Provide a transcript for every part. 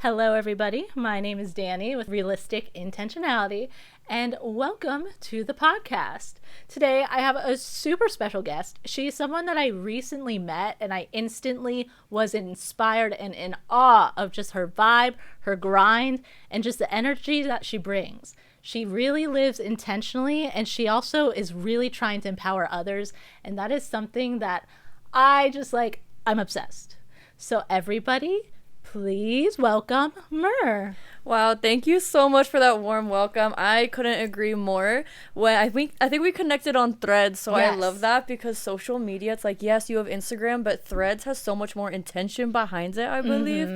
Hello, everybody. My name is Dani with Realistic Intentionality, and welcome to the podcast. Today, I have a super special guest. She's someone that I recently met, and I instantly was inspired and in awe of just her vibe, her grind, and just the energy that she brings. She really lives intentionally, and she also is really trying to empower others, and that is something that I'm obsessed. So everybody, please welcome Mir. Wow, thank you so much for that warm welcome. I couldn't agree more. When I think we connected on Threads, so yes. I love that because social media, it's like, yes, you have Instagram, but Threads has so much more intention behind it, I believe.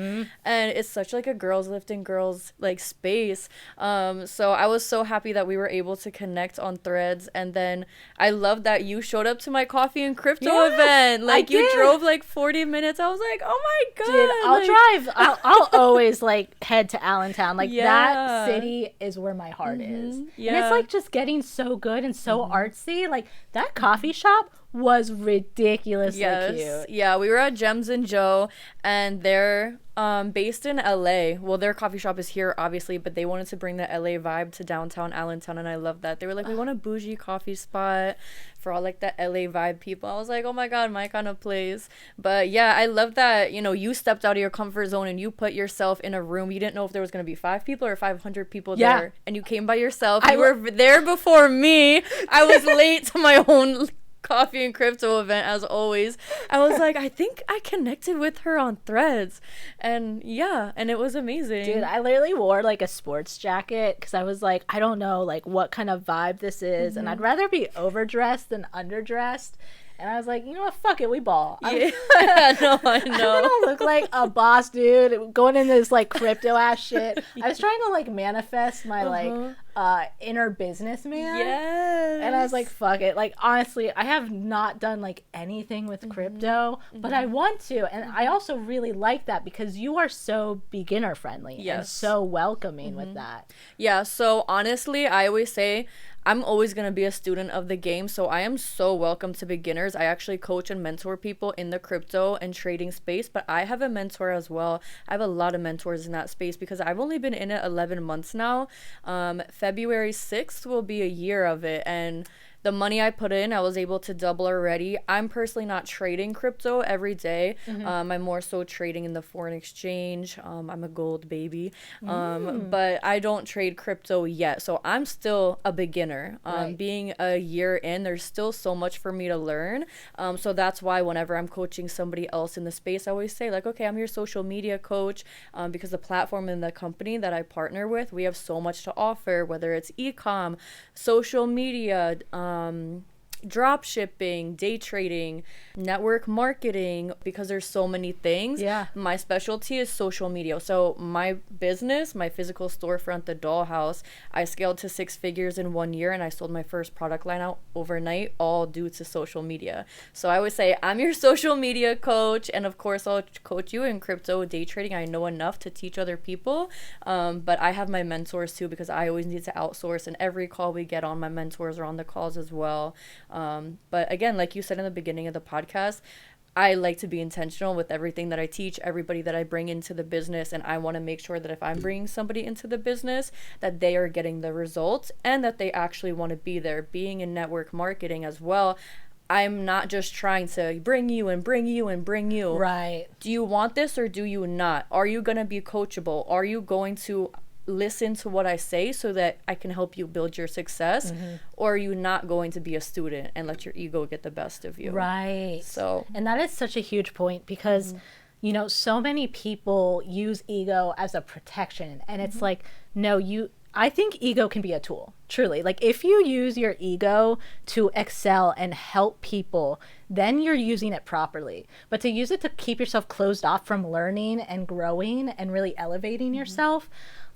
And it's such like a girls lifting girls like space. So I was so happy that we were able to connect on Threads, and then I love that you showed up to my coffee and crypto event. Like you drove like 40 minutes. I was like, oh my god. Dude, I'll drive. I'll always like head to Allentown. Like that city is where my heart is. Yeah. And it's like just getting so good and so artsy. Like that coffee shop was ridiculously cute. Yeah, we were at Gems and Joe, and they're based in LA. Well, their coffee shop is here obviously, but they wanted to bring the LA vibe to downtown Allentown, and I love that. They were like, we want a bougie coffee spot for all like the LA vibe people. I was like, oh my god, my kind of place. But yeah, I love that, you know, you stepped out of your comfort zone and you put yourself in a room. You didn't know if there was going to be 5 people or 500 people there, and you came by yourself. You were there before me. I was late to my own coffee and crypto event as always. I was like, I think I connected with her on Threads, and it was amazing. Dude, I literally wore like a sports jacket because I was like, I don't know like what kind of vibe this is, and I'd rather be overdressed than underdressed. And I was like, you know what, fuck it, we ball. No, I know. I don't look like a boss dude going in this like crypto ass shit. I was trying to like manifest my like inner businessman. Yes. And I was like, fuck it. Like honestly, I have not done like anything with crypto, but I want to. And I also really like that because you are so beginner friendly and so welcoming with that. Yeah, so honestly, I always say I'm always going to be a student of the game, so I am so welcome to beginners. I actually coach and mentor people in the crypto and trading space, but I have a mentor as well. I have a lot of mentors in that space because I've only been in it 11 months now. February 6th will be a year of it, and the money I put in, I was able to double already. I'm personally not trading crypto every day. I'm more so trading in the foreign exchange. I'm a gold baby. But I don't trade crypto yet. So I'm still a beginner. Being a year in, there's still so much for me to learn. So that's why whenever I'm coaching somebody else in the space, I always say like, okay, I'm your social media coach, because the platform and the company that I partner with, we have so much to offer, whether it's e-com, social media, drop shipping, day trading, network marketing, because there's so many things. My specialty is social media. So my business, my physical storefront, the Dollhouse, I scaled to 6 figures in 1 year, and I sold my first product line out overnight, all due to social media. So I would say I'm your social media coach, and of course I'll coach you in crypto, day trading. I know enough to teach other people, but I have my mentors too, because I always need to outsource, and every call we get on, my mentors are on the calls as well. But again, like you said in the beginning of the podcast, I like to be intentional with everything that I teach, everybody that I bring into the business, and I want to make sure that if I'm bringing somebody into the business, that they are getting the results and that they actually want to be there. Being in network marketing as well, I'm not just trying to bring you and bring you and bring you. Right. Do you want this or do you not? Are you going to be coachable? Are you going to listen to what I say so that I can help you build your success, or are you not going to be a student and let your ego get the best of you? Right. So, and that is such a huge point because you know, so many people use ego as a protection, and it's like, no, I think ego can be a tool, truly. Like if you use your ego to excel and help people, then you're using it properly. But to use it to keep yourself closed off from learning and growing and really elevating yourself,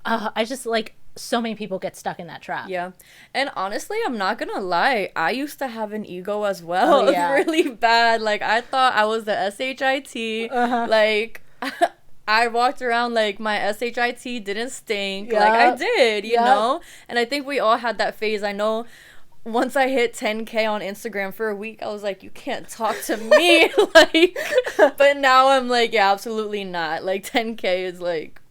I just like, so many people get stuck in that trap. Yeah. And honestly, I'm not gonna lie, I used to have an ego as well. It was really bad. Like I thought I was the SHIT. Like I walked around like my SHIT didn't stink. Like I did, you know? And I think we all had that phase. I know once I hit 10K on Instagram for a week, I was like, you can't talk to me. Like, but now I'm like, yeah, absolutely not. Like 10K is like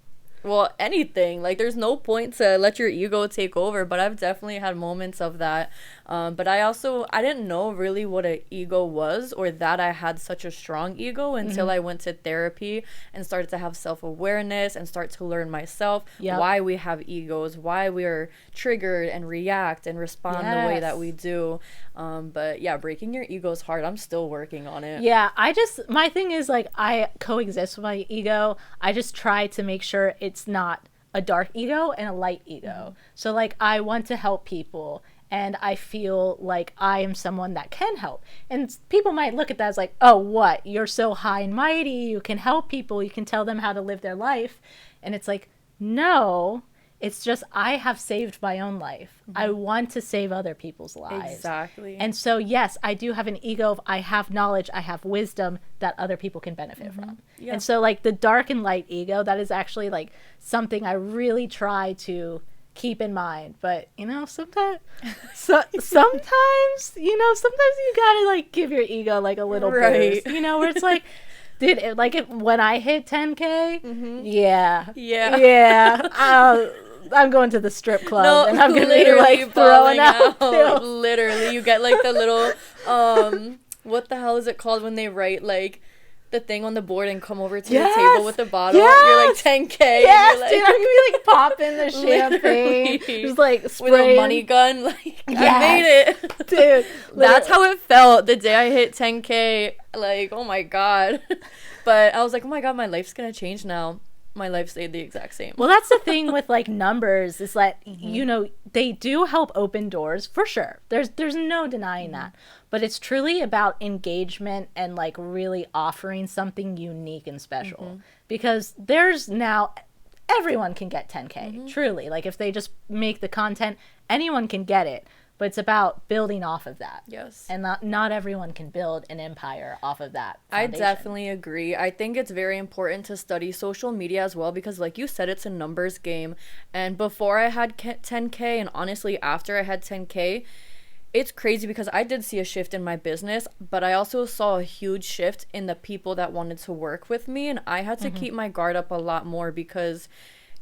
well, anything. Like, there's no point to let your ego take over, but I've definitely had moments of that. But I didn't know really what an ego was, or that I had such a strong ego until I went to therapy and started to have self-awareness and start to learn myself why we have egos, why we're triggered and react and respond the way that we do. But yeah, breaking your ego is hard. I'm still working on it. Yeah, my thing is, like, I coexist with my ego. I just try to make sure it's not a dark ego and a light ego. So, like, I want to help people, and I feel like I am someone that can help. And people might look at that as like, oh, what? You're so high and mighty. You can help people. You can tell them how to live their life. And it's like, no, it's just I have saved my own life. I want to save other people's lives. Exactly. And so, yes, I do have an ego of I have knowledge, I have wisdom that other people can benefit from. Yeah. And so, like, the dark and light ego, that is actually, like, something I really try to keep in mind. But, you know, sometimes you gotta, like, give your ego, like, a little boost, you know, where it's like, dude, when I hit 10K, I'm going to the strip club and I'm gonna be like throwing out. Literally, you get like the little what the hell is it called when they write like the thing on the board and come over to the table with the bottle? You're like 10K. Yes, like, dude, I'm gonna be like popping the champagne, just like spraying. With a money gun. Like, I made it, dude. That's how it felt the day I hit 10K. Like, oh my god. But I was like, oh my god, my life's gonna change now. My life stayed the exact same. Well, that's the thing with like numbers is that you know, they do help open doors for sure. There's no denying that. But it's truly about engagement and like really offering something unique and special. Because there's now everyone can get 10K. Truly. Like if they just make the content, anyone can get it. But it's about building off of that. Yes. And not everyone can build an empire off of that foundation. I definitely agree. I think it's very important to study social media as well because, like you said, it's a numbers game. And before I had 10K and honestly after I had 10K, it's crazy because I did see a shift in my business, but I also saw a huge shift in the people that wanted to work with me. And I had to keep my guard up a lot more because,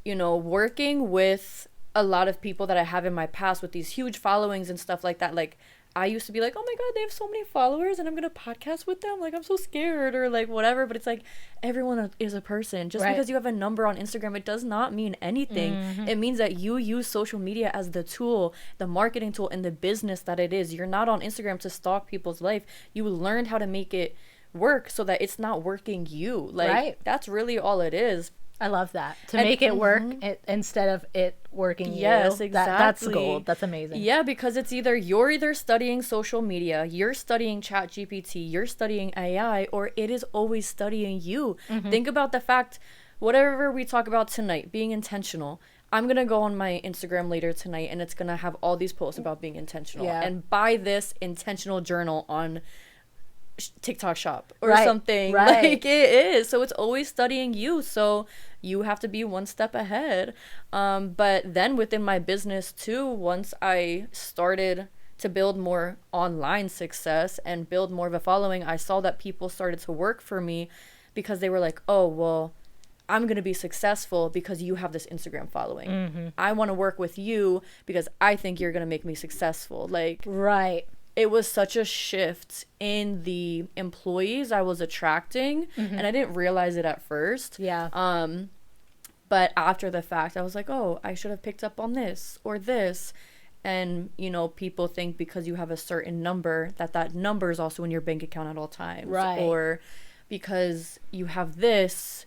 you know, working with a lot of people that I have in my past with these huge followings and stuff like that, like I used to be like, oh my god, they have so many followers and I'm gonna podcast with them, like I'm so scared or like whatever. But it's like everyone is a person. Just because you have a number on Instagram, it does not mean anything. It means that you use social media as the tool, the marketing tool, and the business that it is. You're not on Instagram to stalk people's life. You learned how to make it work so that it's not working you. Like that's really all it is. I love that. To make it work instead of it working you. Yes, exactly. That's gold. That's amazing. Yeah, because it's you're either studying social media, you're studying ChatGPT, you're studying AI, or it is always studying you. Think about the fact, whatever we talk about tonight, being intentional. I'm going to go on my Instagram later tonight and it's going to have all these posts about being intentional. Yeah. And buy this intentional journal on TikTok shop or something. Like it is. So it's always studying you. So you have to be one step ahead. But then within my business too, once I started to build more online success and build more of a following, I saw that people started to work for me because they were like, oh, well, I'm going to be successful because you have this Instagram following. I want to work with you because I think you're going to make me successful. Like, it was such a shift in the employees I was attracting, and I didn't realize it at first. But after the fact, I was like, oh, I should have picked up on this or this. And, you know, people think because you have a certain number that number is also in your bank account at all times. Or because you have this,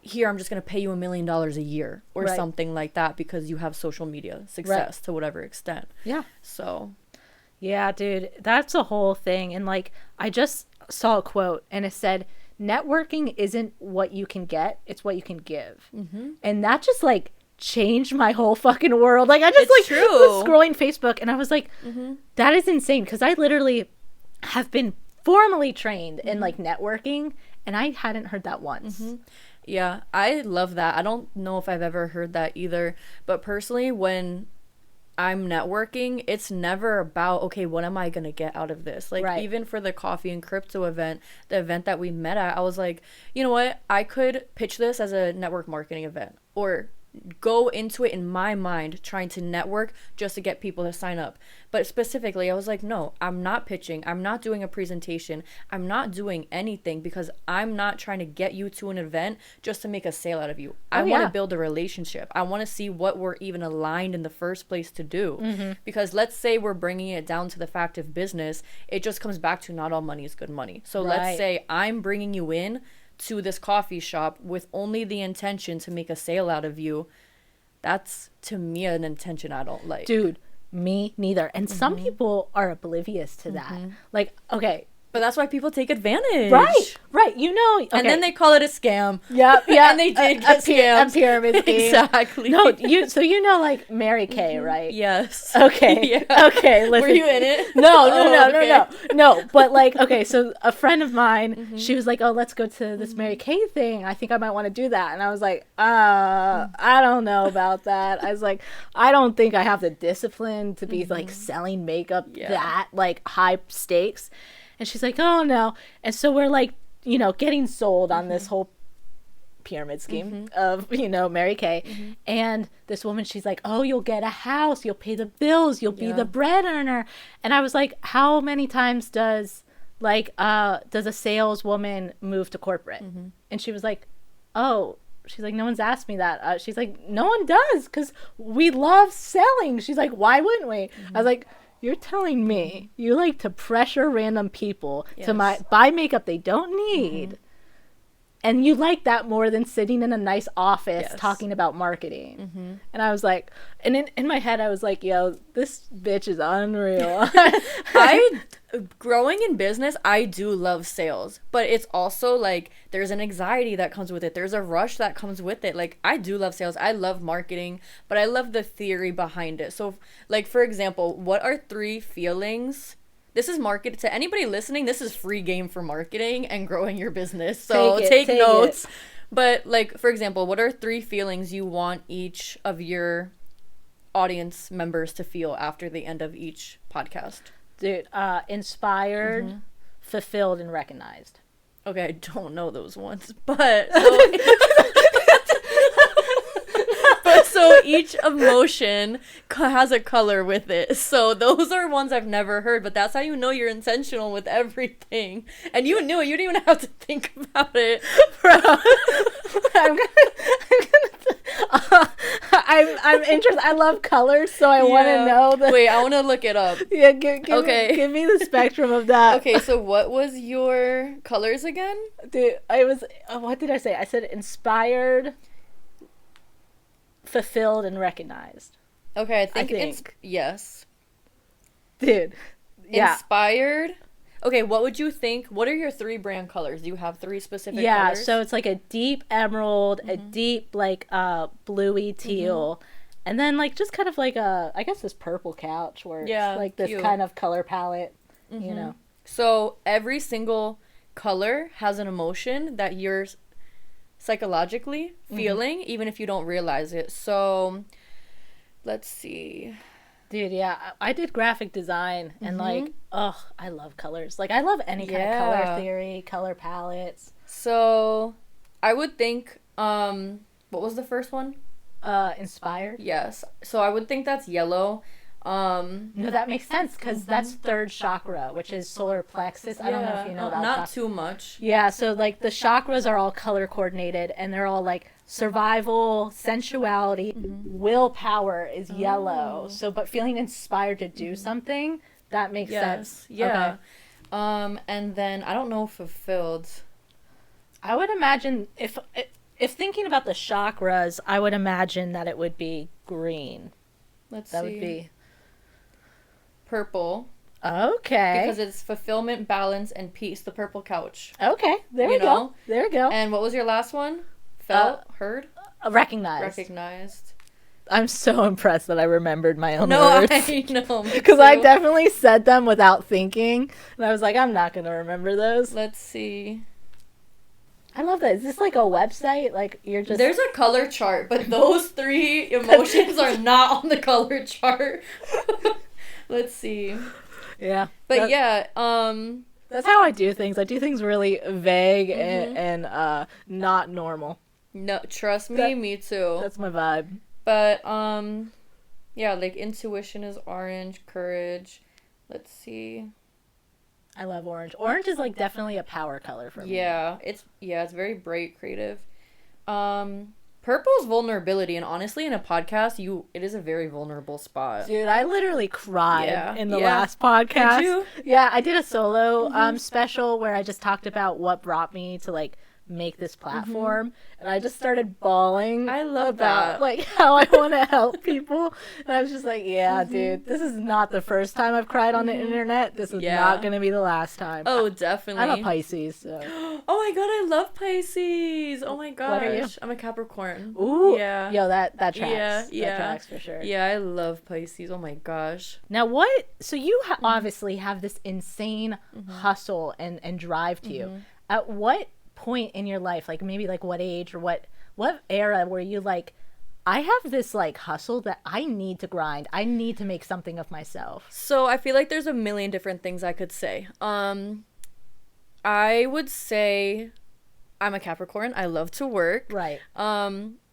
here, I'm just going to pay you $1 million a year or something like that because you have social media success to whatever extent. So... yeah, dude, that's a whole thing. And like, I just saw a quote and it said, networking isn't what you can get, it's what you can give. And that just like changed my whole fucking world. Like I just was scrolling Facebook and I was like, that is insane. Cause I literally have been formally trained in like networking and I hadn't heard that once. Yeah, I love that. I don't know if I've ever heard that either. But personally, when I'm networking, it's never about, okay, what am I going to get out of this? Like, Right. even for the coffee and crypto event, the event that we met at, I was like, you know what? I could pitch this as a network marketing event, or go into it in my mind trying to network just to get people to sign up. But specifically, I was like, no, I'm not pitching. I'm not doing a presentation. I'm not doing anything, because I'm not trying to get you to an event just to make a sale out of you. I want to build a relationship. I want to see what we're even aligned in the first place to do. Because let's say we're bringing it down to the fact of business, it just comes back to not all money is good money. So let's say I'm bringing you in to this coffee shop with only the intention to make a sale out of you. That's, to me, an intention I don't like. Dude, me neither. And some people are oblivious to that. Like, okay. But that's why people take advantage. Right. You know. Okay. And then they call it a scam. Yep. And they did get scammed. A pyramid scheme. Exactly. No, so you know, like, Mary Kay, right? Yes. Okay. Yeah. Okay, listen. Were you in it? No. But, like, okay, so a friend of mine, she was like, oh, let's go to this Mary Kay thing. I think I might want to do that. And I was like, I don't know about that. I was like, I don't think I have the discipline to be, like, selling makeup that, like, high stakes. And she's like, oh, no. And so we're, like, you know, getting sold on this whole pyramid scheme of, you know, Mary Kay. And this woman, she's like, oh, you'll get a house. You'll pay the bills. You'll be the bread earner. And I was like, how many times does a saleswoman move to corporate? And she was like, oh. She's like, no one's asked me that. She's like, no one does, because we love selling. She's like, why wouldn't we? I was like, you're telling me you like to pressure random people to buy makeup they don't need, and you like that more than sitting in a nice office talking about marketing. And I was like, and in my head I was like, yo, this bitch is unreal. Growing in business, I do love sales, but it's also like there's an anxiety that comes with it. There's a rush that comes with it. Like, I do love sales. I love marketing, but I love the theory behind it. So, like, for example, what are 3 feelings? This is market to anybody listening. This is free game for marketing and growing your business. So take notes. But, like, for example, what are 3 feelings you want each of your audience members to feel after the end of each podcast? Dude, inspired, fulfilled, and recognized. Okay, I don't know those ones, but so each emotion has a color with it. So those are ones I've never heard, but that's how you know you're intentional with everything. And you knew it. You didn't even have to think about it. Bro, I'm interested. I love colors, so I want to know the. Wait, I want to look it up. Yeah, give me the spectrum of that. Okay, so what was your colors again? Dude, I was. What did I say? I said inspired, fulfilled, and recognized. Okay, I think. Yes. Dude. Yeah. Inspired. Okay, what would you think? What are your 3 brand colors? Do you have 3 specific colors? Yeah, so it's like a deep emerald, a deep, like, bluey teal, and then, like, just kind of like I guess this purple couch where it's, like, this kind of color palette, you know. So every single color has an emotion that you're psychologically feeling, even if you don't realize it. So, let's see. Dude, yeah, I did graphic design, and, like, I love colors. Like, I love any kind of color theory, color palettes. So, I would think, what was the first one? Inspired. Yes. So, I would think that's yellow. No, that makes sense, because that's 3rd chakra, which is solar plexus. I don't know if you know about that. Not too much. Yeah, so, like, the chakras are all color coordinated, and they're all, like, survival, sensuality, willpower is yellow. So, but feeling inspired to do something, that makes sense. Yeah. Okay. And then, I don't know, fulfilled. I would imagine, if thinking about the chakras, I would imagine that it would be green. That would be purple. Okay. Because it's fulfillment, balance, and peace. The purple couch. Okay. There you go. There you go. And what was your last one? Felt? Heard? Recognized. I'm so impressed that I remembered my own No, words. I know. Because I definitely said them without thinking. And I was like, I'm not going to remember those. Let's see. I love that. Is this like a website? Like you're just There's a color chart, but those 3 emotions are not on the color chart. Let's see. yeah. But yeah, That's how I do things. I do things really vague and not normal. no, trust me, me too. That's my vibe. But yeah, like intuition is orange, courage. Let's see. I love orange. Orange is like definitely a power color for me. Yeah, it's very bright, creative. Purple is vulnerability, and honestly, in a podcast, it is a very vulnerable spot. Dude, I literally cried in the yeah. last podcast. Did you? Yeah, I did a solo special where I just talked about what brought me to like make this platform, and I just started bawling. I love about that. like how I want to help people, and I was just like, yeah, dude, this is not the first time I've cried on the internet. This is not gonna be the last time. Oh, definitely. I'm a Pisces, so. Oh my god, I love Pisces. Oh my gosh. What are you? I'm a Capricorn. Ooh, yeah. Yo, that tracks. Yeah, That tracks for sure. Yeah, I love Pisces. Oh my gosh. Now, so you obviously have this insane hustle and drive to you. At what point in your life, like maybe like what age or what era were you like, I have this like hustle that I need to grind. I need to make something of myself. So I feel like there's a million different things I could say. I would say I'm a Capricorn. I love to work. Right.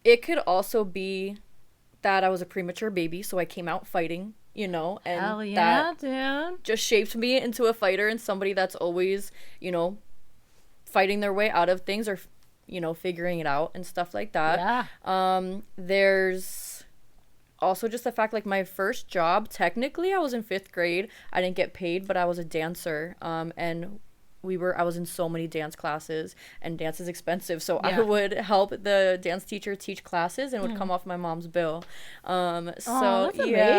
It could also be that I was a premature baby, so I came out fighting, and Hell yeah, that dude. just shaped me into a fighter and somebody that's always, fighting their way out of things or, figuring it out and stuff like that. Yeah. There's also just the fact, like, my first job, technically I was in 5th grade. I didn't get paid, but I was a dancer. And I was in so many dance classes, and dance is expensive, so I would help the dance teacher teach classes and would come off my mom's bill. That's yeah,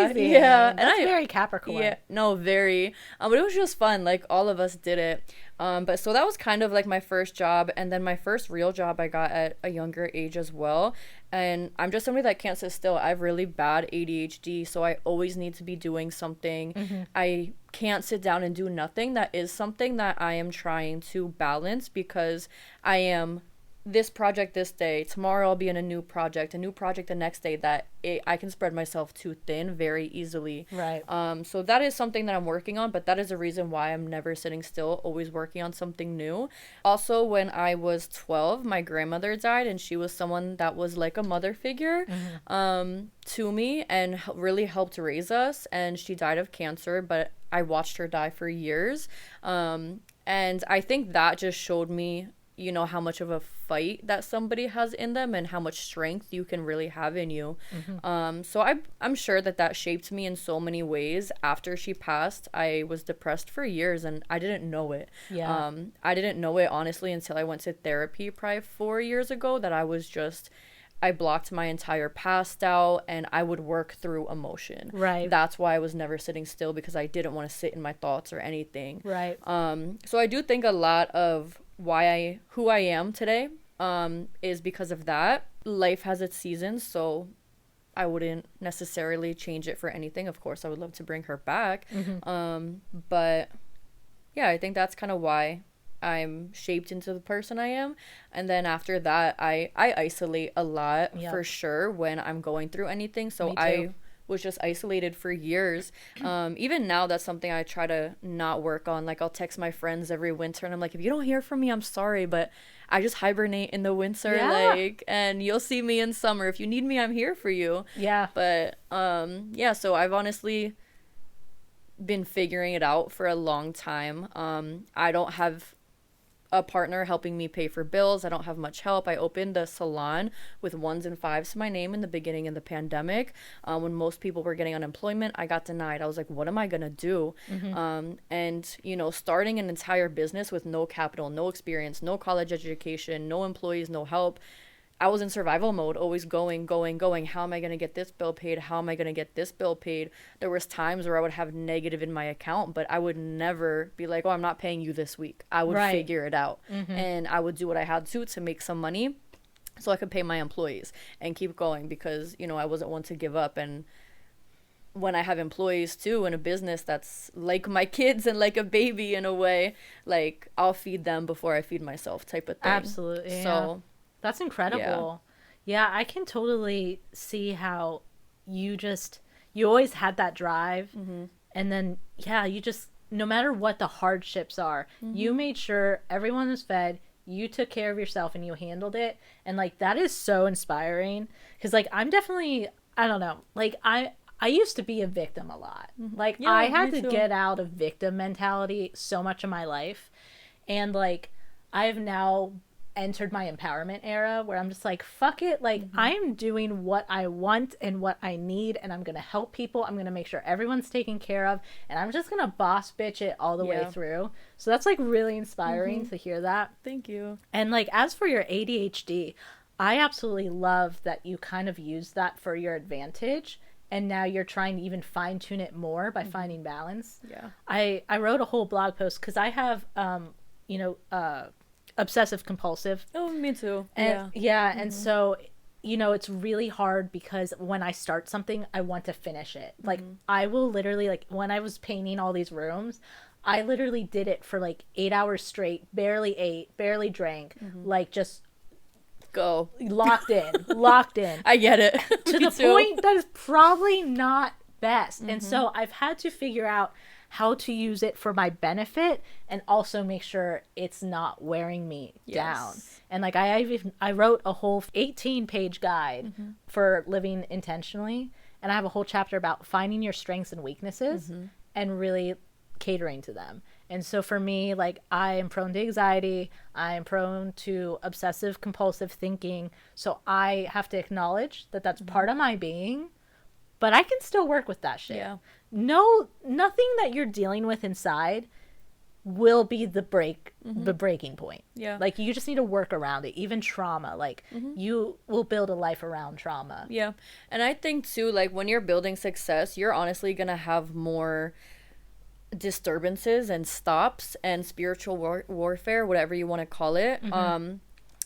amazing. Yeah, That's very Capricorn. Yeah, no, very. But it was just fun. Like, all of us did it. But so that was kind of like my first job, and then my first real job I got at a younger age as well. And I'm just somebody that can't sit still. I have really bad ADHD, so I always need to be doing something. I can't sit down and do nothing. That is something that I am trying to balance, because I am this project this day, tomorrow I'll be in a new project the next day, that I can spread myself too thin very easily. Right. So that is something that I'm working on, but that is a reason why I'm never sitting still, always working on something new. Also, when I was 12, my grandmother died, and she was someone that was like a mother figure to me and really helped raise us, and she died of cancer, but I watched her die for years. And I think that just showed me, how much of a fight that somebody has in them and how much strength you can really have in you. So I'm sure that shaped me in so many ways. After she passed, I was depressed for years, and I didn't know it. Yeah. I didn't know it, honestly, until I went to therapy probably 4 years ago, that I blocked my entire past out, and I would work through emotion. Right. That's why I was never sitting still, because I didn't want to sit in my thoughts or anything. Right. So I do think a lot of who I am today is because of that. Life has its seasons, so I wouldn't necessarily change it for anything. Of course, I would love to bring her back. But yeah, I think that's kind of why I'm shaped into the person I am. And then after that, I isolate a lot for sure when I'm going through anything. So I was just isolated for years. Even now, that's something I try to not work on. Like, I'll text my friends every winter, and I'm like, if you don't hear from me, I'm sorry, but I just hibernate in the winter. And you'll see me in summer. If you need me, I'm here for you. Yeah. But so I've honestly been figuring it out for a long time. I don't have a partner helping me pay for bills. I don't have much help. I opened a salon with 1s and 5s to my name in the beginning of the pandemic. When most people were getting unemployment, I got denied. I was like, what am I going to do? And, starting an entire business with no capital, no experience, no college education, no employees, no help. I was in survival mode, always going. How am I going to get this bill paid? How am I going to get this bill paid? There was times where I would have negative in my account, but I would never be like, oh, I'm not paying you this week. I would figure it out. And I would do what I had to make some money so I could pay my employees and keep going, because, I wasn't one to give up. And when I have employees too in a business that's like my kids and like a baby in a way, like I'll feed them before I feed myself type of thing. Absolutely. So that's incredible. Yeah, I can totally see how you always had that drive. And then, yeah, you just, no matter what the hardships are, you made sure everyone was fed. You took care of yourself and you handled it. And like, that is so inspiring. Because like, I'm definitely, I don't know, like I used to be a victim a lot. Like, Yeah, I had me to too. get out of victim mentality so much of my life. And like, I've now entered my empowerment era where I'm just like, fuck it. Like, I am doing what I want and what I need, and I'm going to help people. I'm going to make sure everyone's taken care of, and I'm just going to boss bitch it all the way through. So that's like really inspiring to hear that. Thank you. And like, as for your ADHD, I absolutely love that you kind of use that for your advantage. And now you're trying to even fine tune it more by finding balance. Yeah. I wrote a whole blog post because I have, obsessive compulsive. Oh, me too. And and so, it's really hard because when I start something, I want to finish it. Like, I will literally, like, when I was painting all these rooms, I literally did it for like 8 hours straight, barely ate, barely drank, like just Go. locked in. I get it. To the point that is probably not best. And so I've had to figure out how to use it for my benefit and also make sure it's not wearing me down. And like, I wrote a whole 18-page guide for living intentionally, and I have a whole chapter about finding your strengths and weaknesses and really catering to them. And so for me, like, I am prone to anxiety, I am prone to obsessive compulsive thinking, so I have to acknowledge that that's part of my being, but I can still work with that shit. Yeah. No, nothing that you're dealing with inside will be the breaking point. Yeah. Like, you just need to work around it. Even trauma, like, you will build a life around trauma. Yeah. And I think too, like, when you're building success, you're honestly gonna have more disturbances and stops and spiritual warfare, whatever you want to call it.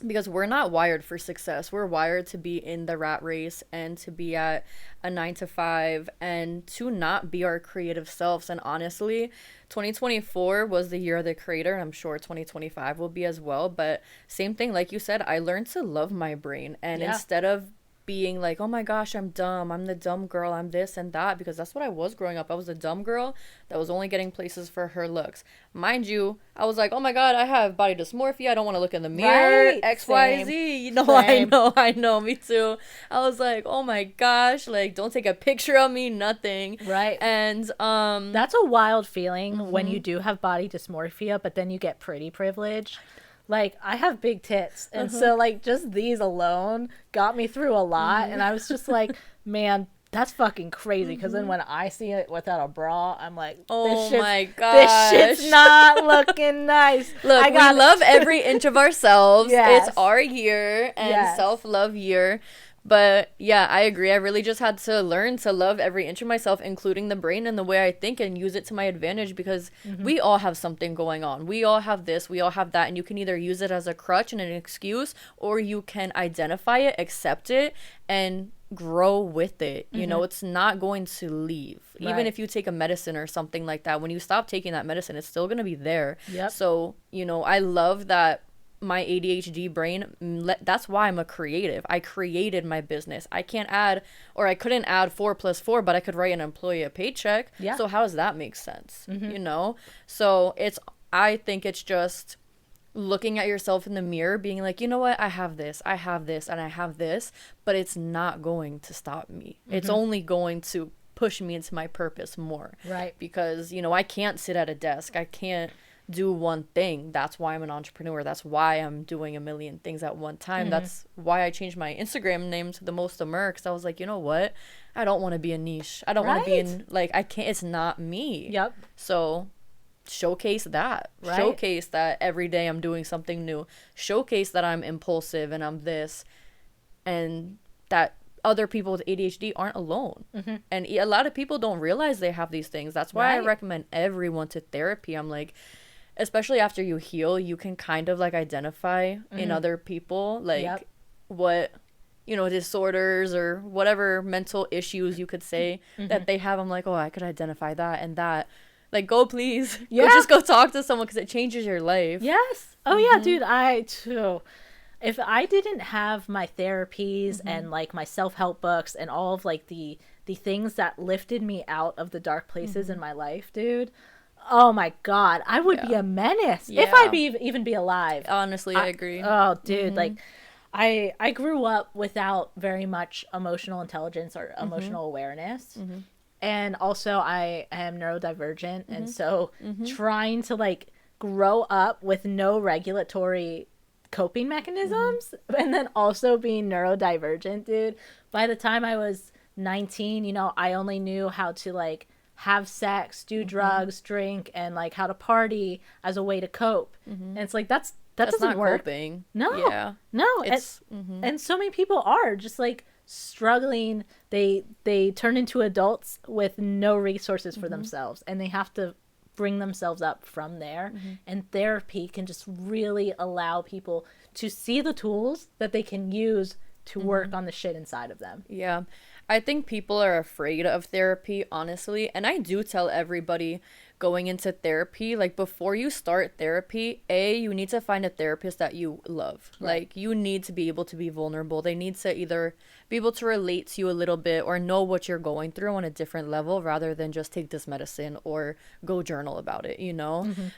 Because we're not wired for success. We're wired to be in the rat race and to be at a 9 to 5 and to not be our creative selves. And honestly, 2024 was the year of the creator, and I'm sure 2025 will be as well. But same thing, like you said, I learned to love my brain, and instead of being like, oh my gosh, I'm dumb, I'm the dumb girl, I'm this and that, because that's what I was growing up. I was a dumb girl that was only getting places for her looks. Mind you, I was like, oh my god, I have body dysmorphia, I don't want to look in the mirror, Right. XYZ. Same. You know, Same. I know, me too. I was like, oh my gosh, like, don't take a picture of me, nothing. Right. And That's a wild feeling when you do have body dysmorphia, but then you get pretty privilege. Like, I have big tits, and so, like, just these alone got me through a lot, and I was just like, man, that's fucking crazy, because then when I see it without a bra, I'm like, oh my this gosh, shit's not looking nice. Look, we love every inch of ourselves. Yes. It's our year and Yes. self-love year. But yeah, I agree. I really just had to learn to love every inch of myself, including the brain and the way I think, and use it to my advantage, because we all have something going on. We all have this, we all have that, and you can either use it as a crutch and an excuse, or you can identify it, accept it, and grow with it. You know, it's not going to leave. Right. Even if you take a medicine or something like that, when you stop taking that medicine, it's still going to be there. Yep. So, you know, I love that my ADHD brain, that's why I'm a creative. I created my business. I can't add, or I couldn't add 4 + 4, but I could write an employee a paycheck. Yeah. So how does that make sense? You know? So I think it's just looking at yourself in the mirror, being like, you know what? I have this, and I have this, but it's not going to stop me. It's only going to push me into my purpose more. Right. Because, you know, I can't sit at a desk. I can't do one thing. That's why I'm an entrepreneur. That's why I'm doing a million things at one time. That's why I changed my Instagram name to TheMostofMir, because I was like, you know what? I don't want to be a niche. I don't want to be in, like, I can't, it's not me. Yep. So showcase that. Right. Showcase that every day I'm doing something new. Showcase that I'm impulsive and I'm this, and that other people with ADHD aren't alone. And a lot of people don't realize they have these things. That's why I recommend everyone to therapy. I'm like, especially after you heal, you can kind of like identify in other people, like what disorders or whatever mental issues you could say that they have. I'm like, oh, I could identify that and that. Like, go please. Yeah. Just go talk to someone because it changes your life. Yes. Oh, yeah, dude. I, too. If I didn't have my therapies and, like, my self-help books and all of, like, the things that lifted me out of the dark places in my life, dude, oh, my God, I would be a menace if I'd even be alive. Honestly, I agree. Oh, dude, like, I grew up without very much emotional intelligence or emotional awareness. And also I am neurodivergent. And so trying to, like, grow up with no regulatory coping mechanisms and then also being neurodivergent, dude, by the time I was 19, I only knew how to, like, have sex, do drugs, drink, and, like, how to party as a way to cope. And it's like, that doesn't not work. Coping. No. Yeah. No. It's And so many people are just, like, struggling. They turn into adults with no resources for themselves, and they have to bring themselves up from there. And therapy can just really allow people to see the tools that they can use to work on the shit inside of them. Yeah. I think people are afraid of therapy, honestly. And I do tell everybody going into therapy, like, before you start therapy, you need to find a therapist that you love. Right. Like, you need to be able to be vulnerable. They need to either be able to relate to you a little bit or know what you're going through on a different level rather than just take this medicine or go journal about it,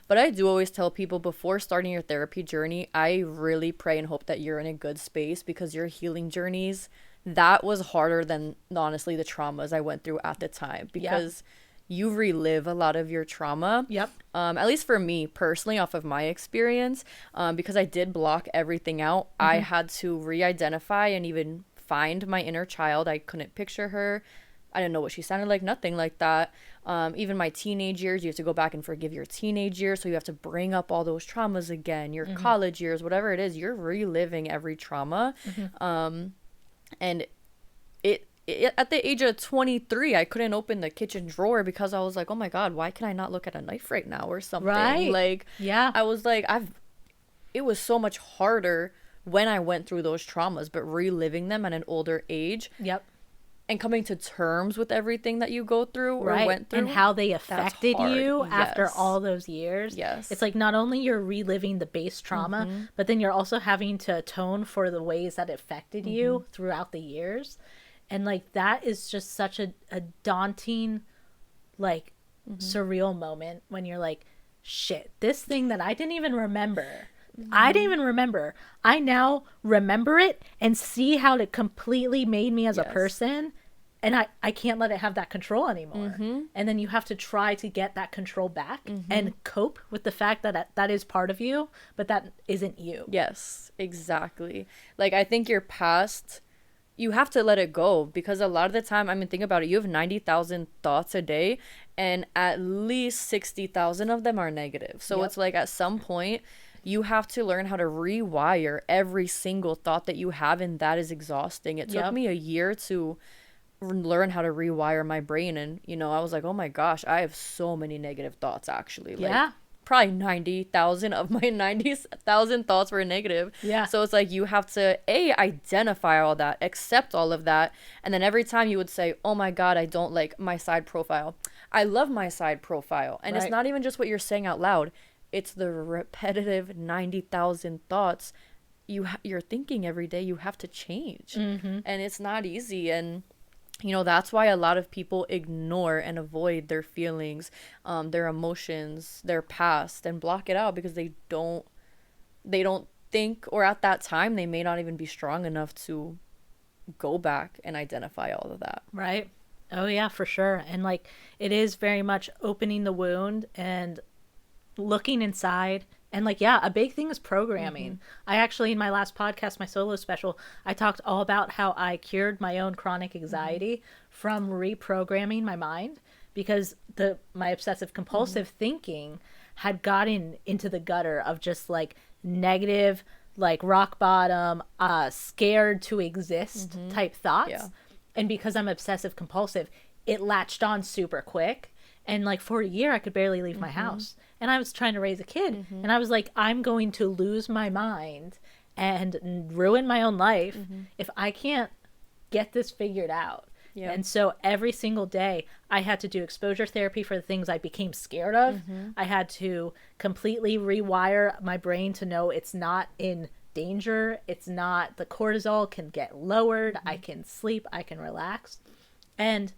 But I do always tell people before starting your therapy journey, I really pray and hope that you're in a good space because your healing journeys, that was harder than, honestly, the traumas I went through at the time because you relive a lot of your trauma. Yep. At least for me personally, off of my experience, because I did block everything out, I had to re-identify and even find my inner child. I couldn't picture her. I didn't know what she sounded like, nothing like that. Even my teenage years, you have to go back and forgive your teenage years. So you have to bring up all those traumas again, your college years, whatever it is, you're reliving every trauma. And it at the age of 23, I couldn't open the kitchen drawer because I was like, oh my God, why can I not look at a knife right now or something? Right. Like, yeah, I was like, it was so much harder when I went through those traumas, but reliving them at an older age. Yep. And coming to terms with everything that you go through or went through. And how they affected you after Yes. all those years. Yes. It's like not only you're reliving the base trauma, but then you're also having to atone for the ways that it affected you throughout the years. And, like, that is just such a daunting, like, surreal moment when you're like, shit, this thing that I didn't even remember. I didn't even remember. I now remember it and see how it completely made me as a person. And I can't let it have that control anymore. And then you have to try to get that control back and cope with the fact that that is part of you, but that isn't you. Yes, exactly. Like, I think your past, you have to let it go because a lot of the time, I mean, think about it. You have 90,000 thoughts a day and at least 60,000 of them are negative. So it's like at some point, you have to learn how to rewire every single thought that you have, and that is exhausting. It took me a year to learn how to rewire my brain, and I was like, oh my gosh, I have so many negative thoughts actually. Like, probably 90,000 of my 90,000 thoughts were negative. So it's like you have to identify all that, accept all of that, and then every time you would say, oh my God, I don't like my side profile. I love my side profile. And it's not even just what you're saying out loud. It's the repetitive 90,000 thoughts you're thinking every day. You have to change. And it's not easy. And, that's why a lot of people ignore and avoid their feelings, their emotions, their past, and block it out because they don't think, or at that time, they may not even be strong enough to go back and identify all of that. Right. Oh, yeah, for sure. And, like, it is very much opening the wound and looking inside. And, like, yeah, a big thing is programming. I actually, in my last podcast, my solo special, I talked all about how I cured my own chronic anxiety from reprogramming my mind because my obsessive compulsive thinking had gotten into the gutter of just, like, negative, like, rock bottom, scared to exist type thoughts. And because I'm obsessive compulsive, it latched on super quick. And, like, for a year, I could barely leave my house. And I was trying to raise a kid. And I was like, I'm going to lose my mind and ruin my own life if I can't get this figured out. Yeah. And so every single day I had to do exposure therapy for the things I became scared of. I had to completely rewire my brain to know it's not in danger. It's not, the cortisol can get lowered. I can sleep. I can relax. And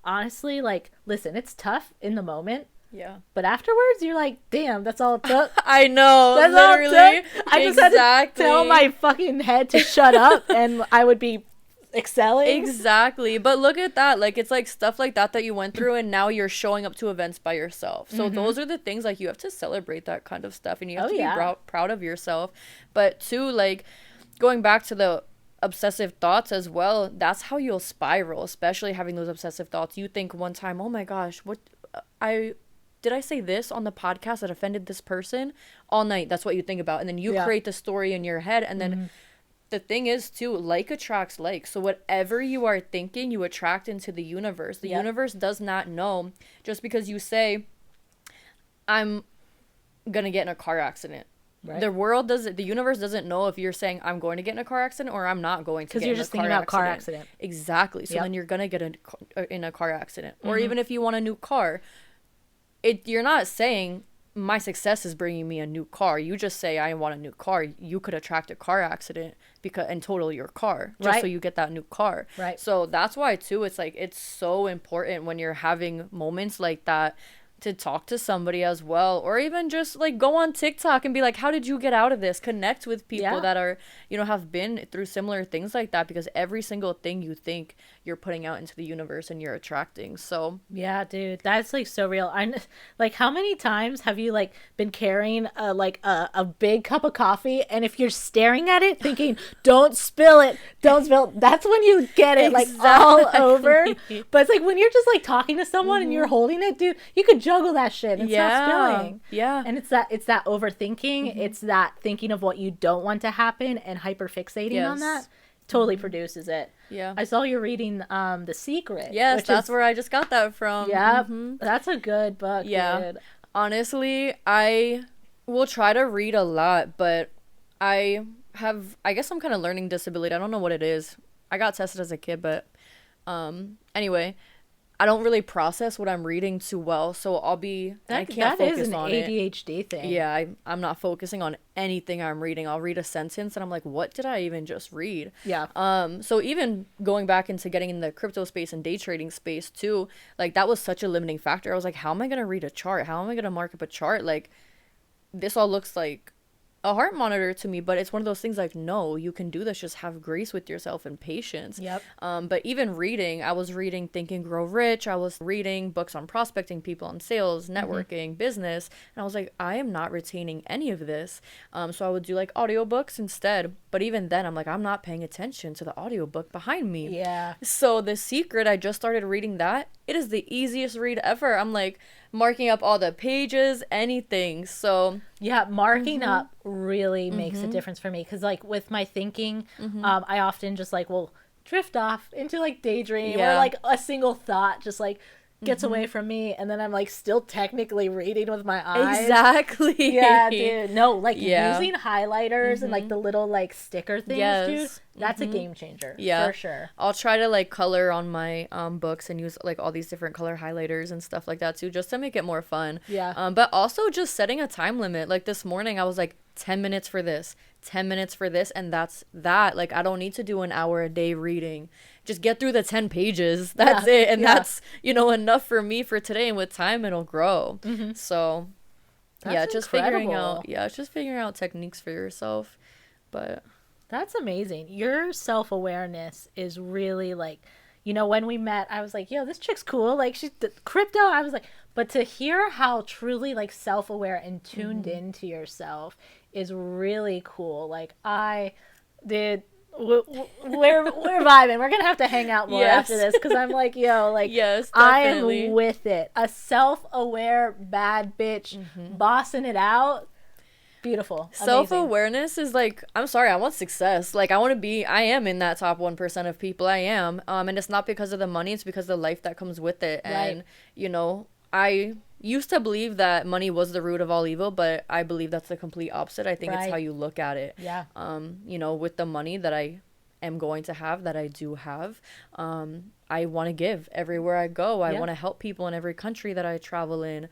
honestly, like, listen, it's tough in the moment. Yeah. But afterwards, you're like, damn, that's all it took. I know. That's literally. all it took. I just had to tell my fucking head to shut up and I would be excelling. Exactly. But look at that. Like, it's like stuff like that you went through and now you're showing up to events by yourself. So those are the things, like, you have to celebrate that kind of stuff and you have to be proud of yourself. But too, like, going back to the obsessive thoughts as well, that's how you'll spiral, especially having those obsessive thoughts. You think one time, oh my gosh, what did I say this on the podcast that offended this person? All night, that's what you think about. And then you create the story in your head. And then the thing is, too, like attracts like. So whatever you are thinking, you attract into the universe. The universe does not know. Just because you say, I'm going to get in a car accident. Right. The universe doesn't know if you're saying, I'm going to get in a car accident or I'm not going to get in a car accident. Because you're just thinking about car accident. Exactly. So then you're going to get in a car accident. Or even if you want a new car, you're not saying, my success is bringing me a new car. You just say, I want a new car. You could attract a car accident and total your car just so you get that new car. Right. So that's why, too, it's like, it's so important when you're having moments like that to talk to somebody as well, or even just like go on TikTok and be like, how did you get out of this? Connect with people that are, have been through similar things like that, because every single thing you think, you're putting out into the universe and you're attracting. So yeah, dude, that's like so real. I'm like, how many times have you like been carrying a big cup of coffee, and if you're staring at it thinking, don't spill it, that's when you get it like all over. But it's like when you're just like talking to someone and you're holding it, dude, you could juggle that shit and stop spilling. Yeah. And it's that overthinking. It's that thinking of what you don't want to happen and hyperfixating on that. Totally produces it. Yeah. I saw you're reading The Secret. Yes, that's where I just got that from. Yeah. That's a good book. Yeah. Dude. Honestly, I will try to read a lot, but I guess I'm kind of learning disability. I don't know what it is. I got tested as a kid, but anyway, I don't really process what I'm reading too well, so I can't focus on it. That is an ADHD thing. Yeah, I'm not focusing on anything I'm reading. I'll read a sentence and I'm like, what did I even just read? Yeah. So even going back into getting in the crypto space and day trading space too, like that was such a limiting factor. I was like, how am I going to read a chart? How am I going to mark up a chart? Like, this all looks like a heart monitor to me, but it's one of those things like, no, you can do this. Just have grace with yourself and patience. Yep. But even reading, I was reading Think and Grow Rich. I was reading books on prospecting, people on sales, networking, business. And I was like, I am not retaining any of this. So I would do like audiobooks instead. But even then I'm like, I'm not paying attention to the audiobook behind me. Yeah. So The Secret, I just started reading that. It is the easiest read ever. I'm like marking up all the pages, anything. So yeah, marking up really makes a difference for me, because like with my thinking, I often just like will drift off into like daydream or like a single thought just like gets away from me, and then I'm like still technically reading with my eyes. Exactly. Yeah, dude. No, like using highlighters and like the little like sticker things, dude. That's a game changer. Yeah, for sure. I'll try to like color on my books and use like all these different color highlighters and stuff like that too, just to make it more fun. Yeah. But also just setting a time limit. Like this morning I was like 10 minutes for this, 10 minutes for this, and that's that. Like I don't need to do an hour a day reading. Just get through the 10 pages. That's it. And that's, enough for me for today. And with time, it'll grow. So, that's just incredible. figuring out techniques for yourself. But that's amazing. Your self-awareness is really like, when we met, I was like, yo, this chick's cool. Like, she's crypto. I was like, but to hear how truly like self-aware and tuned into yourself is really cool. Like, I did. We're vibing. We're gonna have to hang out more after this, because I'm like, yo, like, I am with it. A self-aware bad bitch bossing it out. Beautiful. Self-awareness is like, I'm sorry, I want success. Like, I am in that top 1% of people. I am. And it's not because of the money, it's because of the life that comes with it. And, I used to believe that money was the root of all evil, but I believe that's the complete opposite. I think it's how you look at it. Yeah. You know, with the money that I am going to have, that I do have, I want to give everywhere I go. I want to help people in every country that I travel in.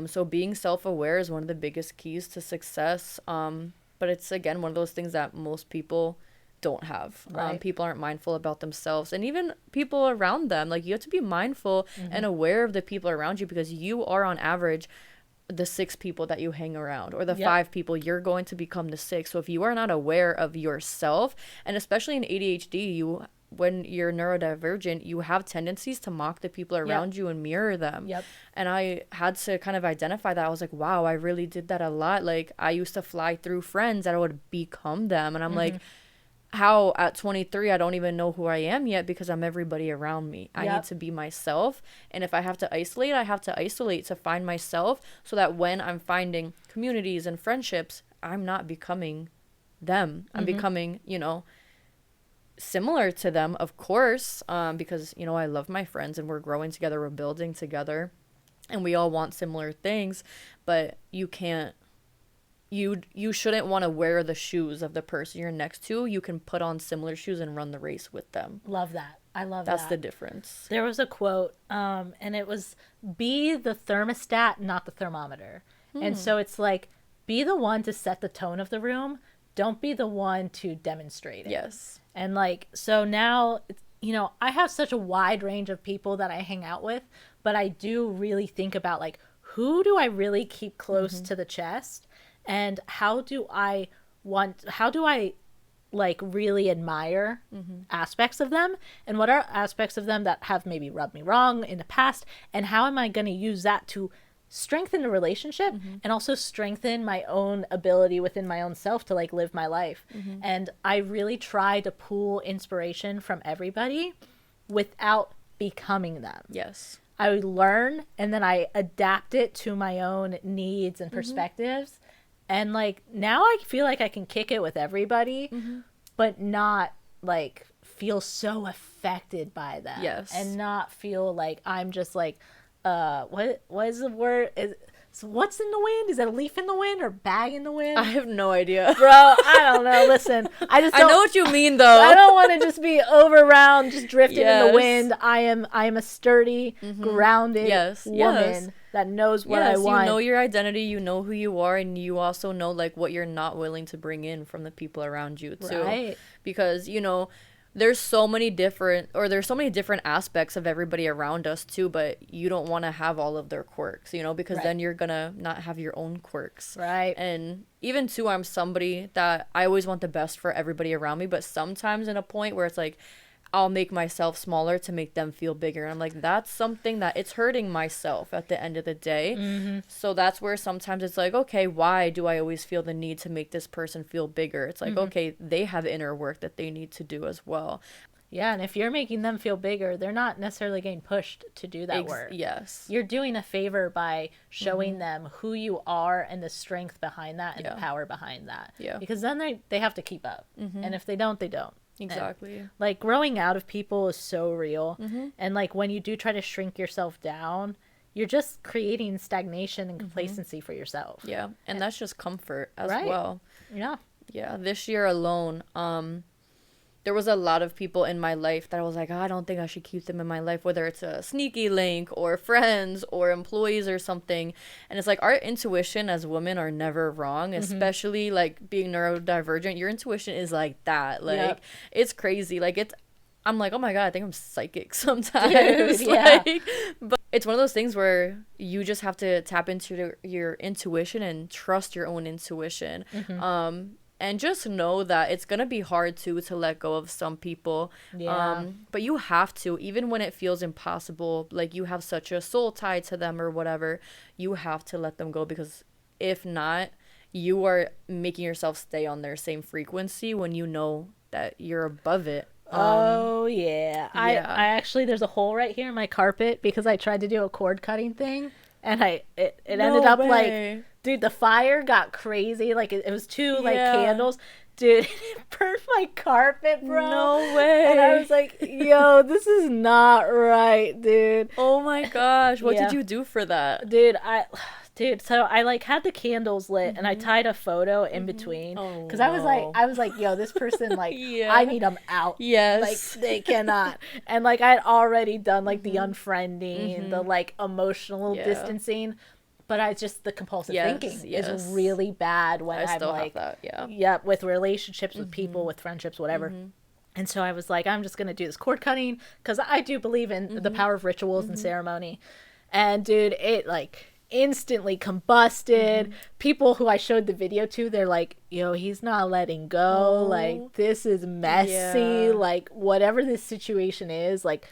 So being self-aware is one of the biggest keys to success. But it's, again, one of those things that most people don't have. Right. People aren't mindful about themselves, and even people around them. Like, you have to be mindful and aware of the people around you, because you are on average the 6 people that you hang around, or the 5 people. You're going to become the 6. So if you are not aware of yourself, and especially in ADHD, when you're neurodivergent, you have tendencies to mock the people around you and mirror them. And I had to kind of identify that. I was like, wow, I really did that a lot. Like, I used to fly through friends that I would become them, and I'm like, how at 23 I don't even know who I am yet, because I'm everybody around me. I need to be myself, and if I have to isolate, I have to isolate to find myself, so that when I'm finding communities and friendships, I'm not becoming them. I'm becoming, you know, similar to them, of course, because, you know, I love my friends and we're growing together, we're building together, and we all want similar things, but you can't, you shouldn't want to wear the shoes of the person you're next to. You can put on similar shoes and run the race with them. Love that. I love That's that. the difference. There was a quote, and it was, be the thermostat, not the thermometer. And so it's like, be the one to set the tone of the room. Don't be the one to demonstrate it. Yes. And like, so now, you know, I have such a wide range of people that I hang out with, but I do really think about, like, who do I really keep close to the chest? And how do I like really admire aspects of them, and what are aspects of them that have maybe rubbed me wrong in the past, and how am I going to use that to strengthen the relationship and also strengthen my own ability within my own self to like live my life. And I really try to pull inspiration from everybody without becoming them. Yes. I learn, and then I adapt it to my own needs and perspectives. And like, now I feel like I can kick it with everybody, but not like feel so affected by them. Yes. And not feel like I'm just like, what is the word? So what's in the wind? Is that a leaf in the wind or bag in the wind? I have no idea. Bro, I don't know. Listen, I just don't, I know what you mean, though. I don't want to just be around, just drifting in the wind. I am a sturdy, grounded woman that knows what I want. You know your identity, you know who you are, and you also know like what you're not willing to bring in from the people around you too. Right. Because, you know, there's so many different aspects of everybody around us too, but you don't want to have all of their quirks, you know, because then you're gonna not have your own quirks. Right. And even too, I'm somebody that I always want the best for everybody around me, but sometimes in a point where it's like, I'll make myself smaller to make them feel bigger. And I'm like, that's something that it's hurting myself at the end of the day. So that's where sometimes it's like, okay, why do I always feel the need to make this person feel bigger? It's like, okay, they have inner work that they need to do as well. Yeah, and if you're making them feel bigger, they're not necessarily getting pushed to do that work. Yes. You're doing a favor by showing them who you are and the strength behind that and the power behind that. Yeah. Because then they have to keep up. And if they don't, they don't. Exactly. And, like, growing out of people is so real. And like, when you do try to shrink yourself down, you're just creating stagnation and complacency for yourself. Yeah. And that's just comfort as well. Yeah. Yeah. This year alone, there was a lot of people in my life that I was like, I don't think I should keep them in my life, whether it's a sneaky link or friends or employees or something. And it's like, our intuition as women are never wrong, especially like being neurodivergent. Your intuition is like that. Like, it's crazy. Like, I'm like, oh my God, I think I'm psychic sometimes. Dude, yeah. But it's one of those things where you just have to tap into your intuition and trust your own intuition. And just know that it's going to be hard to let go of some people. Yeah. But you have to, even when it feels impossible, like you have such a soul tie to them or whatever, you have to let them go, because if not, you are making yourself stay on their same frequency when you know that you're above it. Yeah. I actually, there's a hole right here in my carpet because I tried to do a cord cutting thing, and it ended up like, Dude, the fire got crazy. Like, it was two, like, Yeah. candles. Dude, it burned my carpet, bro. No way. And I was like, yo, this is not right, dude. Oh my gosh. What Yeah. did you do for that? Dude, so I, like, had the candles lit, and I tied a photo in between. Oh, Because I was like, yo, this person, like, Yeah. I need them out. Yes. Like, they cannot. And, like, I had already done, like, the unfriending, the, like, emotional Yeah. distancing. But the compulsive thinking yes. is really bad when I I'm still like, have that, yeah, with relationships, with people, with friendships, whatever. And so I was like, I'm just going to do this cord cutting because I do believe in the power of rituals and ceremony. And dude, it like instantly combusted. People who I showed the video to, they're like, yo, he's not letting go. Like, this is messy. Yeah. Like, whatever this situation is, like,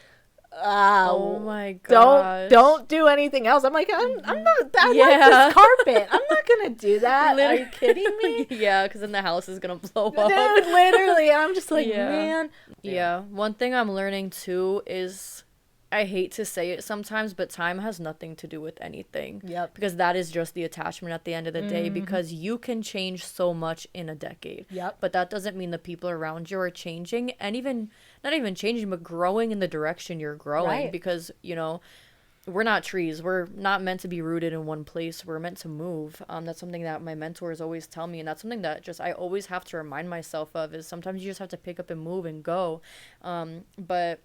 Oh my gosh. don't do anything else. I'm like, I'm not, I like Yeah. this carpet. I'm not gonna do that. Are you kidding me? Yeah, because then the house is gonna blow Dude, up. literally. I'm just like, Yeah. man. Yeah. One thing I'm learning too is, I hate to say it sometimes, but time has nothing to do with anything. Yep. Because that is just the attachment at the end of the day, because you can change so much in a decade. Yep. But that doesn't mean the people around you are changing, and even not even changing, but growing in the direction you're growing. Right. Because, you know, we're not trees. We're not meant to be rooted in one place. We're meant to move. That's something that my mentors always tell me, and that's something that just I always have to remind myself of, is sometimes you just have to pick up and move and go. But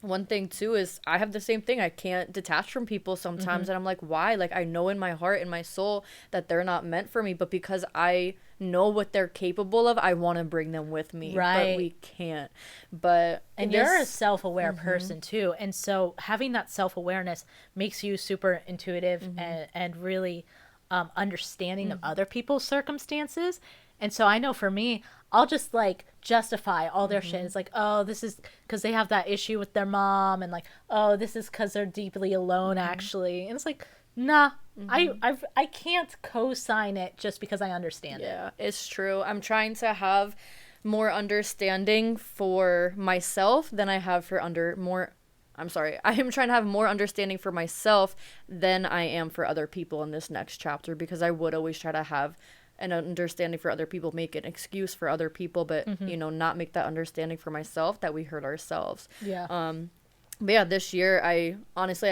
one thing too is I have the same thing. I can't detach from people sometimes, and I'm like, why? Like, I know in my heart and my soul that they're not meant for me, but because I know what they're capable of, I want to bring them with me. Right. But we can't. But And you're a self-aware person too, and so having that self-awareness makes you super intuitive and really understanding of other people's circumstances. And so I know for me, I'll just like justify all their shit. It's like, oh, this is because they have that issue with their mom, and like, oh, this is because they're deeply alone actually. And it's like, nah, I can't co-sign it just because I understand it. Yeah, it's true. I'm trying to have more understanding for myself than I have for I am trying to have more understanding for myself than I am for other people in this next chapter, because I would always try to have an understanding for other people, make an excuse for other people, but you know, not make that understanding for myself that we hurt ourselves. Yeah. But yeah, this year I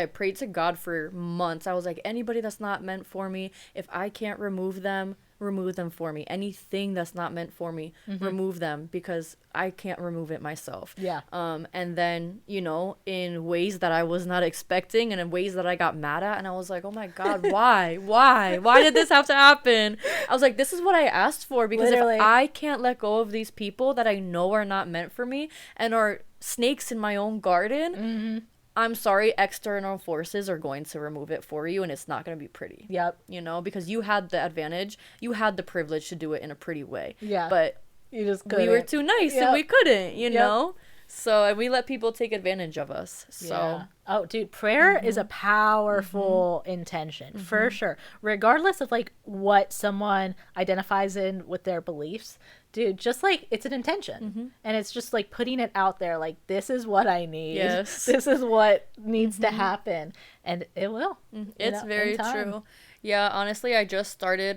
prayed to God for months. I was like, anybody that's not meant for me, if I can't remove them for me. Anything that's not meant for me, remove them, because I can't remove it myself. Yeah. And then, you know, in ways that I was not expecting and in ways that I got mad at, and I was like, oh my God, why? Why did this have to happen? I was like, this is what I asked for, because Literally. if I can't let go of these people that I know are not meant for me and are snakes in my own garden, I'm sorry, external forces are going to remove it for you, and it's not going to be pretty. Yep. You know, because you had the advantage, you had the privilege to do it in a pretty way. Yeah. But You just we were too nice and we couldn't, you Yep. know? So, and we let people take advantage of us. So, Yeah. Oh, dude, prayer is a powerful intention for sure. Regardless of like what someone identifies in with their beliefs, dude, just like it's an intention, and it's just like putting it out there. Like, this is what I need. Yes. This is what needs to happen, and it will. it's very true. Yeah, honestly, I just started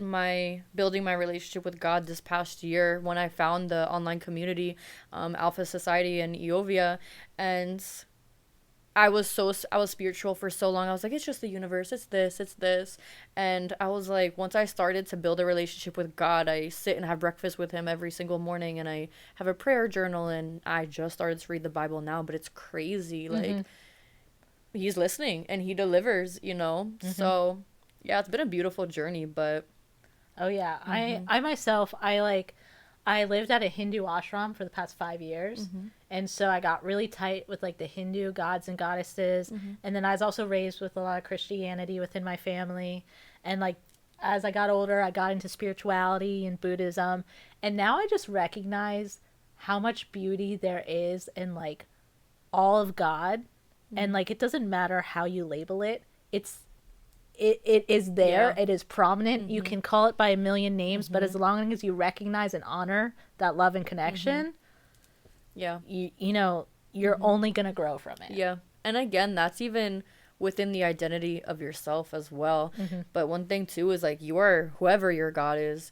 building my relationship with God this past year when I found the online community, Alpha Society in Eovia, and I was spiritual for so long. I was like, it's just the universe, it's this. And I was like, once I started to build a relationship with God, I sit and have breakfast with him every single morning, and I have a prayer journal, and I just started to read the Bible now, but it's crazy. Like, he's listening and he delivers, you know? So yeah, it's been a beautiful journey, but Oh yeah, I myself, I lived at a Hindu ashram for the past 5 years, and so I got really tight with like the Hindu gods and goddesses, and then I was also raised with a lot of Christianity within my family, and like as I got older, I got into spirituality and Buddhism, and now I just recognize how much beauty there is in like all of God, and like it doesn't matter how you label it, it is there. Yeah. It is prominent. You can call it by a million names, but as long as you recognize and honor that love and connection, yeah. you know, you're only going to grow from it. Yeah. And again, that's even within the identity of yourself as well. But one thing too is like, you are whoever your God is,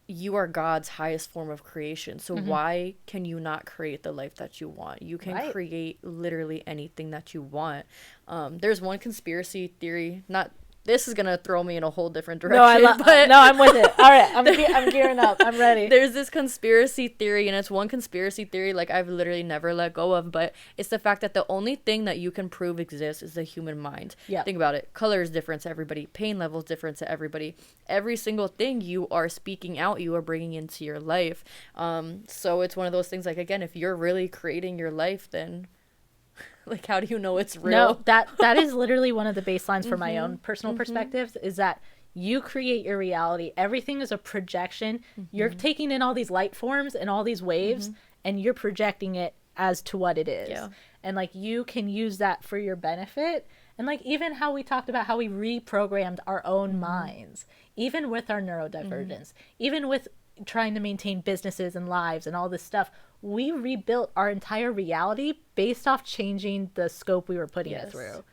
you are God's highest form of creation. So why can you not create the life that you want? You can create literally anything that you want. There's one conspiracy theory, not this is gonna throw me in a whole different direction. No, I'm with it. All right, I'm gearing up. I'm ready. There's this conspiracy theory, and it's one conspiracy theory like I've literally never let go of, but it's the fact that the only thing that you can prove exists is the human mind. Yeah. Think about it. Color is different to everybody. Pain level is different to everybody. Every single thing you are speaking out, you are bringing into your life. So it's one of those things like, again, if you're really creating your life, then like, how do you know it's real? No, that is literally one of the baselines for my own personal perspectives, is that you create your reality. Everything is a projection. You're taking in all these light forms and all these waves, and you're projecting it as to what it is. Yeah. And like, you can use that for your benefit. And like, even how we talked about how we reprogrammed our own minds, even with our neurodivergence, even with trying to maintain businesses and lives and all this stuff, we rebuilt our entire reality based off changing the scope we were putting it through.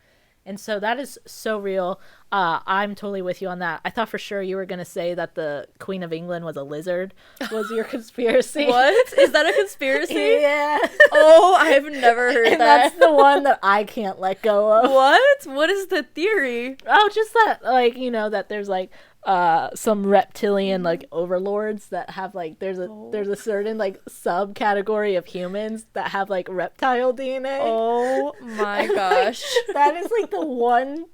And so that is so real. I'm totally with you on that. I thought for sure you were going to say that the Queen of England was a lizard, was your conspiracy. What? Is that a conspiracy? Yeah. Oh, I've never heard And that. that's the one that I can't let go of. What? What is the theory? Oh, just that, like, you know, that there's like some reptilian like overlords that have like there's a certain like subcategory of humans that have like reptile DNA. Oh my gosh. That is like the one.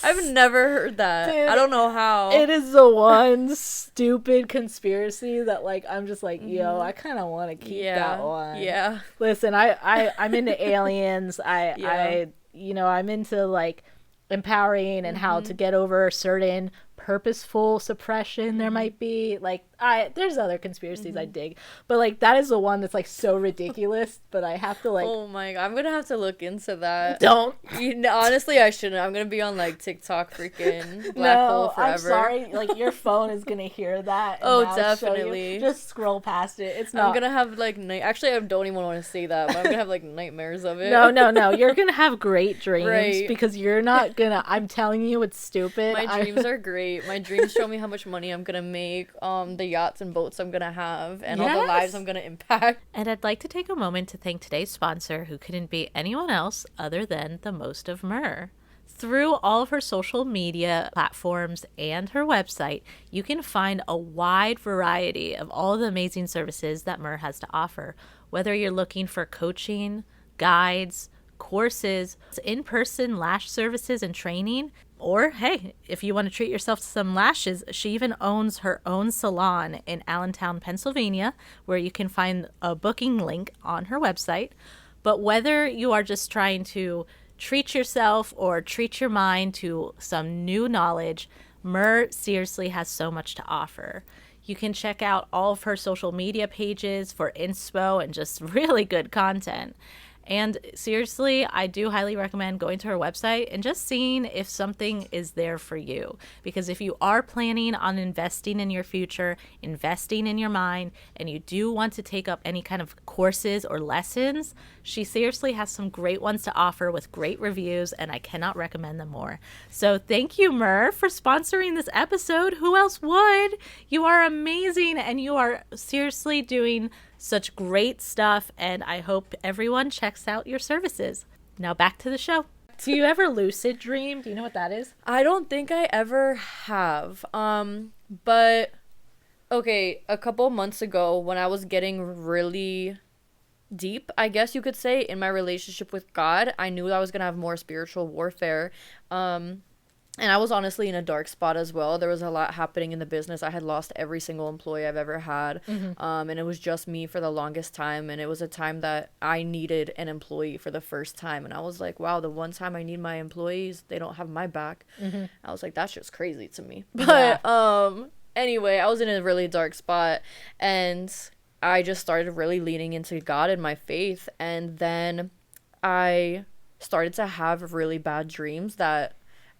I've never heard that. Dude, I don't know how. It is the one stupid conspiracy that like I'm just like, yo, I kind of want to keep that one. Yeah. Listen, I'm into aliens. I you know, I'm into like empowering and how to get over certain purposeful suppression there might be. Like, there's other conspiracies I dig, but like that is the one that's like so ridiculous, but I have to like, oh my god, I'm gonna have to look into that. Don't. Honestly, I shouldn't. I'm gonna be on like TikTok freaking black hole forever. I'm sorry, like your phone is gonna hear that and Oh, now definitely. just scroll past it. It's not. I'm gonna have like actually, I don't even want to say that, but I'm gonna have like nightmares of it. No, you're gonna have great dreams. Right. Because you're not gonna, I'm telling you, it's stupid. My dreams are great. My dreams show me how much money I'm gonna make, the yachts and boats I'm gonna have, and all the lives I'm gonna impact. And I'd like to take a moment to thank today's sponsor, who couldn't be anyone else other than The Most of Mir. Through all of her social media platforms and her website, you can find a wide variety of all the amazing services that Mir has to offer. Whether you're looking for coaching, guides, courses, in-person lash services and training, or hey, if you want to treat yourself to some lashes, she even owns her own salon in Allentown, Pennsylvania, where you can find a booking link on her website. But whether you are just trying to treat yourself or treat your mind to some new knowledge, Mir seriously has so much to offer. You can check out all of her social media pages for inspo and just really good content. And seriously, I do highly recommend going to her website and just seeing if something is there for you. Because if you are planning on investing in your future, investing in your mind, and you do want to take up any kind of courses or lessons, she seriously has some great ones to offer with great reviews, and I cannot recommend them more. So thank you, Mir, for sponsoring this episode. Who else would? You are amazing, and you are seriously doing such great stuff, and I hope everyone checks out your services. Now back to the show. Do you ever lucid dream? Do you know what that is? I don't think I ever have. But okay, a couple months ago when I was getting really deep, I guess you could say, in my relationship with God, I knew I was going to have more spiritual warfare. And I was honestly in a dark spot as well. There was a lot happening in the business. I had lost every single employee I've ever had. And it was just me for the longest time. And it was a time that I needed an employee for the first time. And I was like, wow, the one time I need my employees, they don't have my back. I was like, that's just crazy to me. But anyway, I was in a really dark spot. And I just started really leaning into God and my faith. And then I started to have really bad dreams that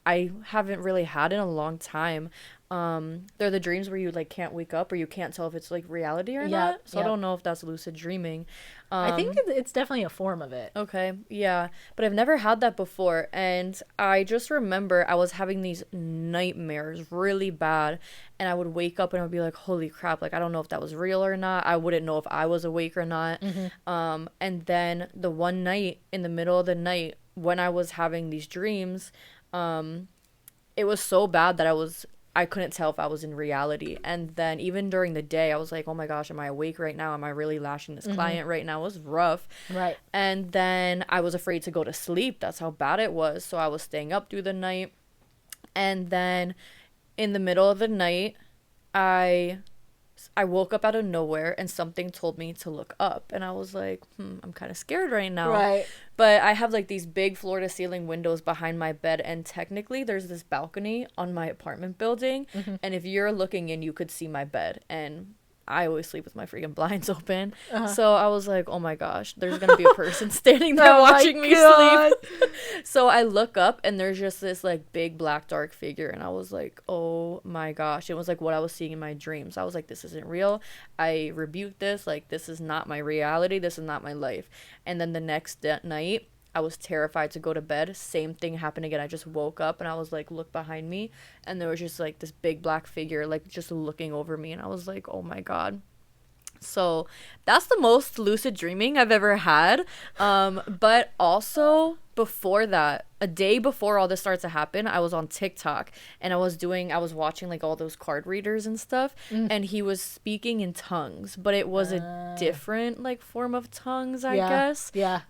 I haven't really had in a long time. They're the dreams where you like can't wake up or you can't tell if it's like reality or Yep, not. So I yep. don't know if that's lucid dreaming. I think it's definitely a form of it. Okay, yeah, but I've never had that before, and I just remember I was having these nightmares really bad, and I would wake up and I would be like, holy crap, like I don't know if that was real or not. I wouldn't know if I was awake or not. And then the one night in the middle of the night when I was having these dreams, it was so bad that I couldn't tell if I was in reality. And then even during the day, I was like, oh my gosh, am I awake right now? Am I really lashing this client right now? It was rough. Right. And then I was afraid to go to sleep. That's how bad it was. So I was staying up through the night. And then in the middle of the night, I woke up out of nowhere and something told me to look up. And I was like, I'm kind of scared right now. Right. But I have like these big floor to ceiling windows behind my bed. And technically, there's this balcony on my apartment building. And if you're looking in, you could see my bed. And I always sleep with my freaking blinds open. So I was like, oh my gosh, there's going to be a person standing there watching me sleep. So I look up and there's just this like big black dark figure. And I was like, oh my gosh. It was like what I was seeing in my dreams. I was like, this isn't real. I rebuked this. Like, this is not my reality. This is not my life. And then the next night, I was terrified to go to bed. Same thing happened again. I just woke up and I was like, look behind me. And there was just like this big black figure, like just looking over me. And I was like, oh my God. So that's the most lucid dreaming I've ever had. But also before that, a day before all this started to happen, I was on TikTok and I was watching like all those card readers and stuff. And he was speaking in tongues, but it was a different like form of tongues, I guess. Yeah.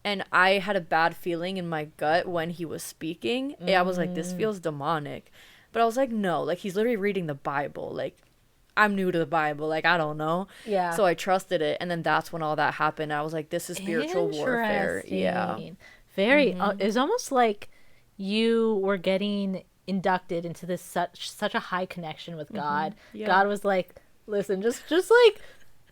And I had a bad feeling in my gut when he was speaking. I was like, this feels demonic. But I was like, no, like he's literally reading the Bible. Like, I'm new to the Bible. Like, I don't know. Yeah. So I trusted it. And then that's when all that happened. I was like, this is spiritual warfare. Yeah. Very. It was almost like you were getting inducted into this such a high connection with God. Yeah. God was like, listen, just like,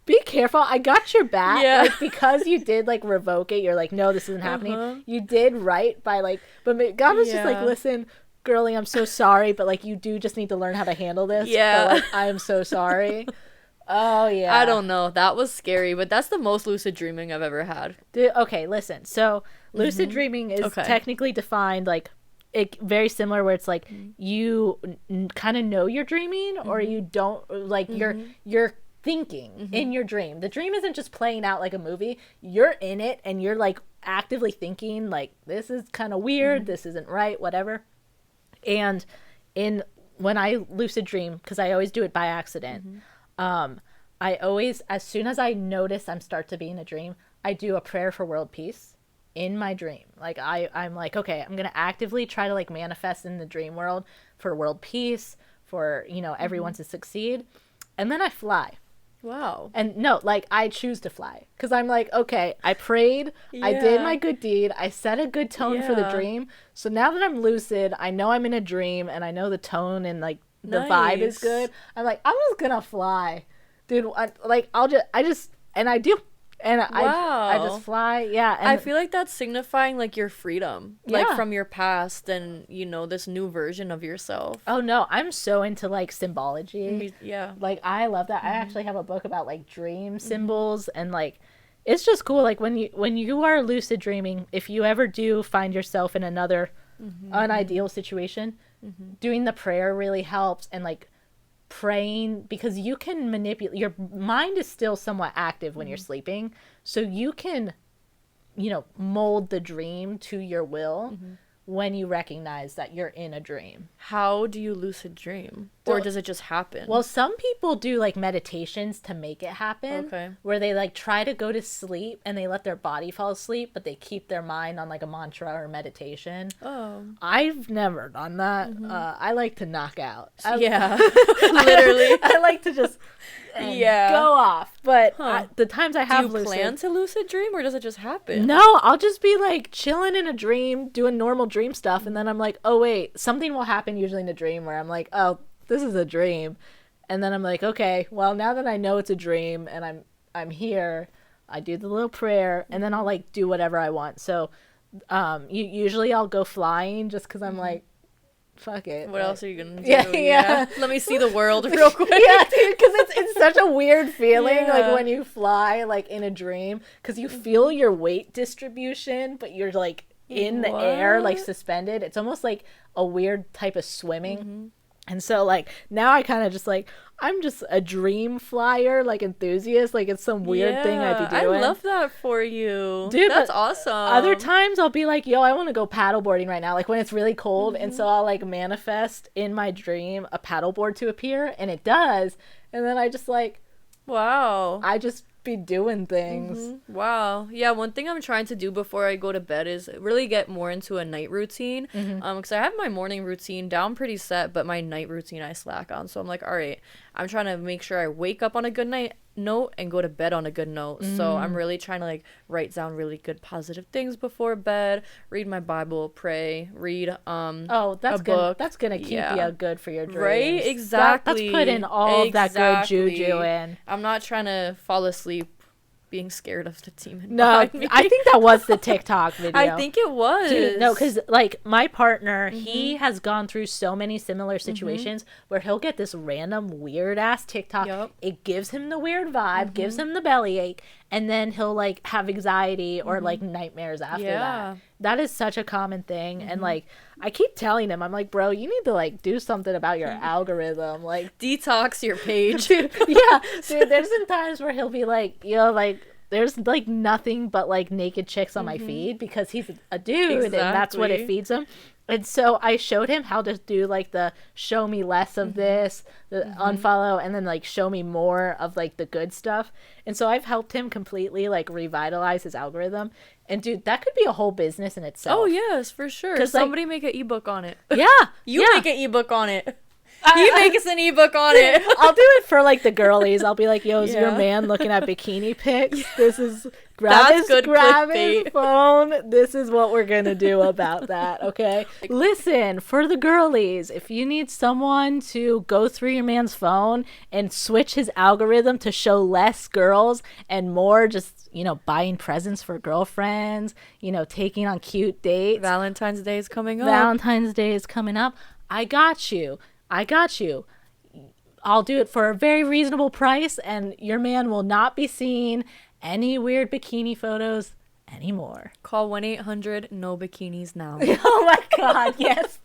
be careful. I got your back. Yeah. Like, because you did like revoke it. You're like, no, this isn't happening. You did right by like, but God was just like, listen, girly, I'm so sorry, but like you do just need to learn how to handle this. Yeah. But, like, I am so sorry. Oh yeah. I don't know. That was scary, but that's the most lucid dreaming I've ever had. Okay, listen. So lucid dreaming is technically defined like it very similar where it's like you kind of know you're dreaming or you don't, like you're thinking in your dream. The dream isn't just playing out like a movie. You're in it and you're like actively thinking like, this is kind of weird, this isn't right, whatever. And when I lucid dream, because I always do it by accident, I always, as soon as I notice I'm start to be in a dream, I do a prayer for world peace in my dream. Like I'm like, okay, I'm gonna actively try to like manifest in the dream world for world peace, for everyone to succeed, and then I fly. Wow. And no, like I choose to fly because I'm like, okay, I prayed, I did my good deed, I set a good tone for the dream. So now that I'm lucid, I know I'm in a dream and I know the tone and like the vibe is good. I'm like, I'm just gonna fly, dude. I do. And I just fly. Yeah. And I feel like that's signifying like your freedom, like from your past and, this new version of yourself. Oh no, I'm so into like symbology. Yeah. Like I love that. I actually have a book about like dream symbols and like, it's just cool. Like when you are lucid dreaming, if you ever do find yourself in another unideal situation, doing the prayer really helps. And like praying, because you can manipulate, your mind is still somewhat active when you're sleeping, so you can mold the dream to your will when you recognize that you're in a dream. How do you lucid dream? Or does it just happen? Well, some people do like meditations to make it happen. Okay. Where they like try to go to sleep and they let their body fall asleep, but they keep their mind on like a mantra or meditation. Oh. I've never done that. I like to knock out. Yeah. Literally. I like to just go off. But the times I have do you plan to lucid dream or does it just happen? No, I'll just be like chilling in a dream, doing normal dream stuff. And then I'm like, oh wait, something will happen usually in a dream where I'm like, oh, this is a dream. And then I'm like, okay, well, now that I know it's a dream and I'm here, I do the little prayer and then I'll like do whatever I want. So usually I'll go flying just because I'm like, fuck it. What else are you gonna do? Yeah. Let me see the world real quick. Yeah, dude, because it's such a weird feeling, Yeah. like when you fly, like in a dream, because you feel your weight distribution, but you're like in the air, like What? suspended. It's almost like a weird type of swimming. And so, like, now I kind of just, like, I'm just a dream flyer, like, enthusiast. Like, it's some weird thing I'd be doing. I love that for you. Dude, That's but awesome. Other times I'll be like, yo, I want to go paddleboarding right now, like when it's really cold. And so I'll, like, manifest in my dream a paddleboard to appear, and it does. And then I just, like, Wow. I just be doing things. Wow. Yeah, one thing I'm trying to do before I go to bed is really get more into a night routine. Because I have my morning routine down pretty set, but my night routine I slack on. So I'm like, all right, I'm trying to make sure I wake up on a good night note and go to bed on a good note. So I'm really trying to like write down really good positive things before bed, read my Bible, pray, read Oh, that's a good. book. That's gonna keep Yeah. you good for your dreams. Right? Exactly. That's putting all of that good Exactly. juju in. I'm not trying to fall asleep being scared of the demon No, behind me. I think that was the TikTok video. I think it was. Dude, no, because like my partner, he has gone through so many similar situations where he'll get this random weird ass TikTok. Yup. It gives him the weird vibe, gives him the bellyache, and then he'll like have anxiety or like nightmares after Yeah. that. That is such a common thing, and like I keep telling him, I'm like, bro, you need to like do something about your algorithm, like. Detox your page. Dude, yeah, dude, there's some times where he'll be like, yo, like, there's like nothing but like naked chicks on my feed because he's a dude and that's what it Exactly. feeds him. And so I showed him how to do like the show me less of this, the unfollow, and then like show me more of like the good stuff. And so I've helped him completely like revitalize his algorithm. And dude, that could be a whole business in itself. Oh yes, for sure. 'Cause, like- Somebody make an ebook on it. Yeah. You yeah. make an ebook on it. You make us an ebook on it. I'll do it for like the girlies. I'll be like, yo, is your Yeah. man looking at bikini pics? This is That's good grab his clickbait. phone. This is what we're gonna do about that, okay? Listen, for the girlies, if you need someone to go through your man's phone and switch his algorithm to show less girls and more just, you know, buying presents for girlfriends, you know, taking on cute dates. Valentine's Day is coming up. Valentine's Day is coming up. I got you. I'll do it for a very reasonable price, and your man will not be seeing any weird bikini photos anymore. Call 1-800 no bikinis now. Oh my god, yes.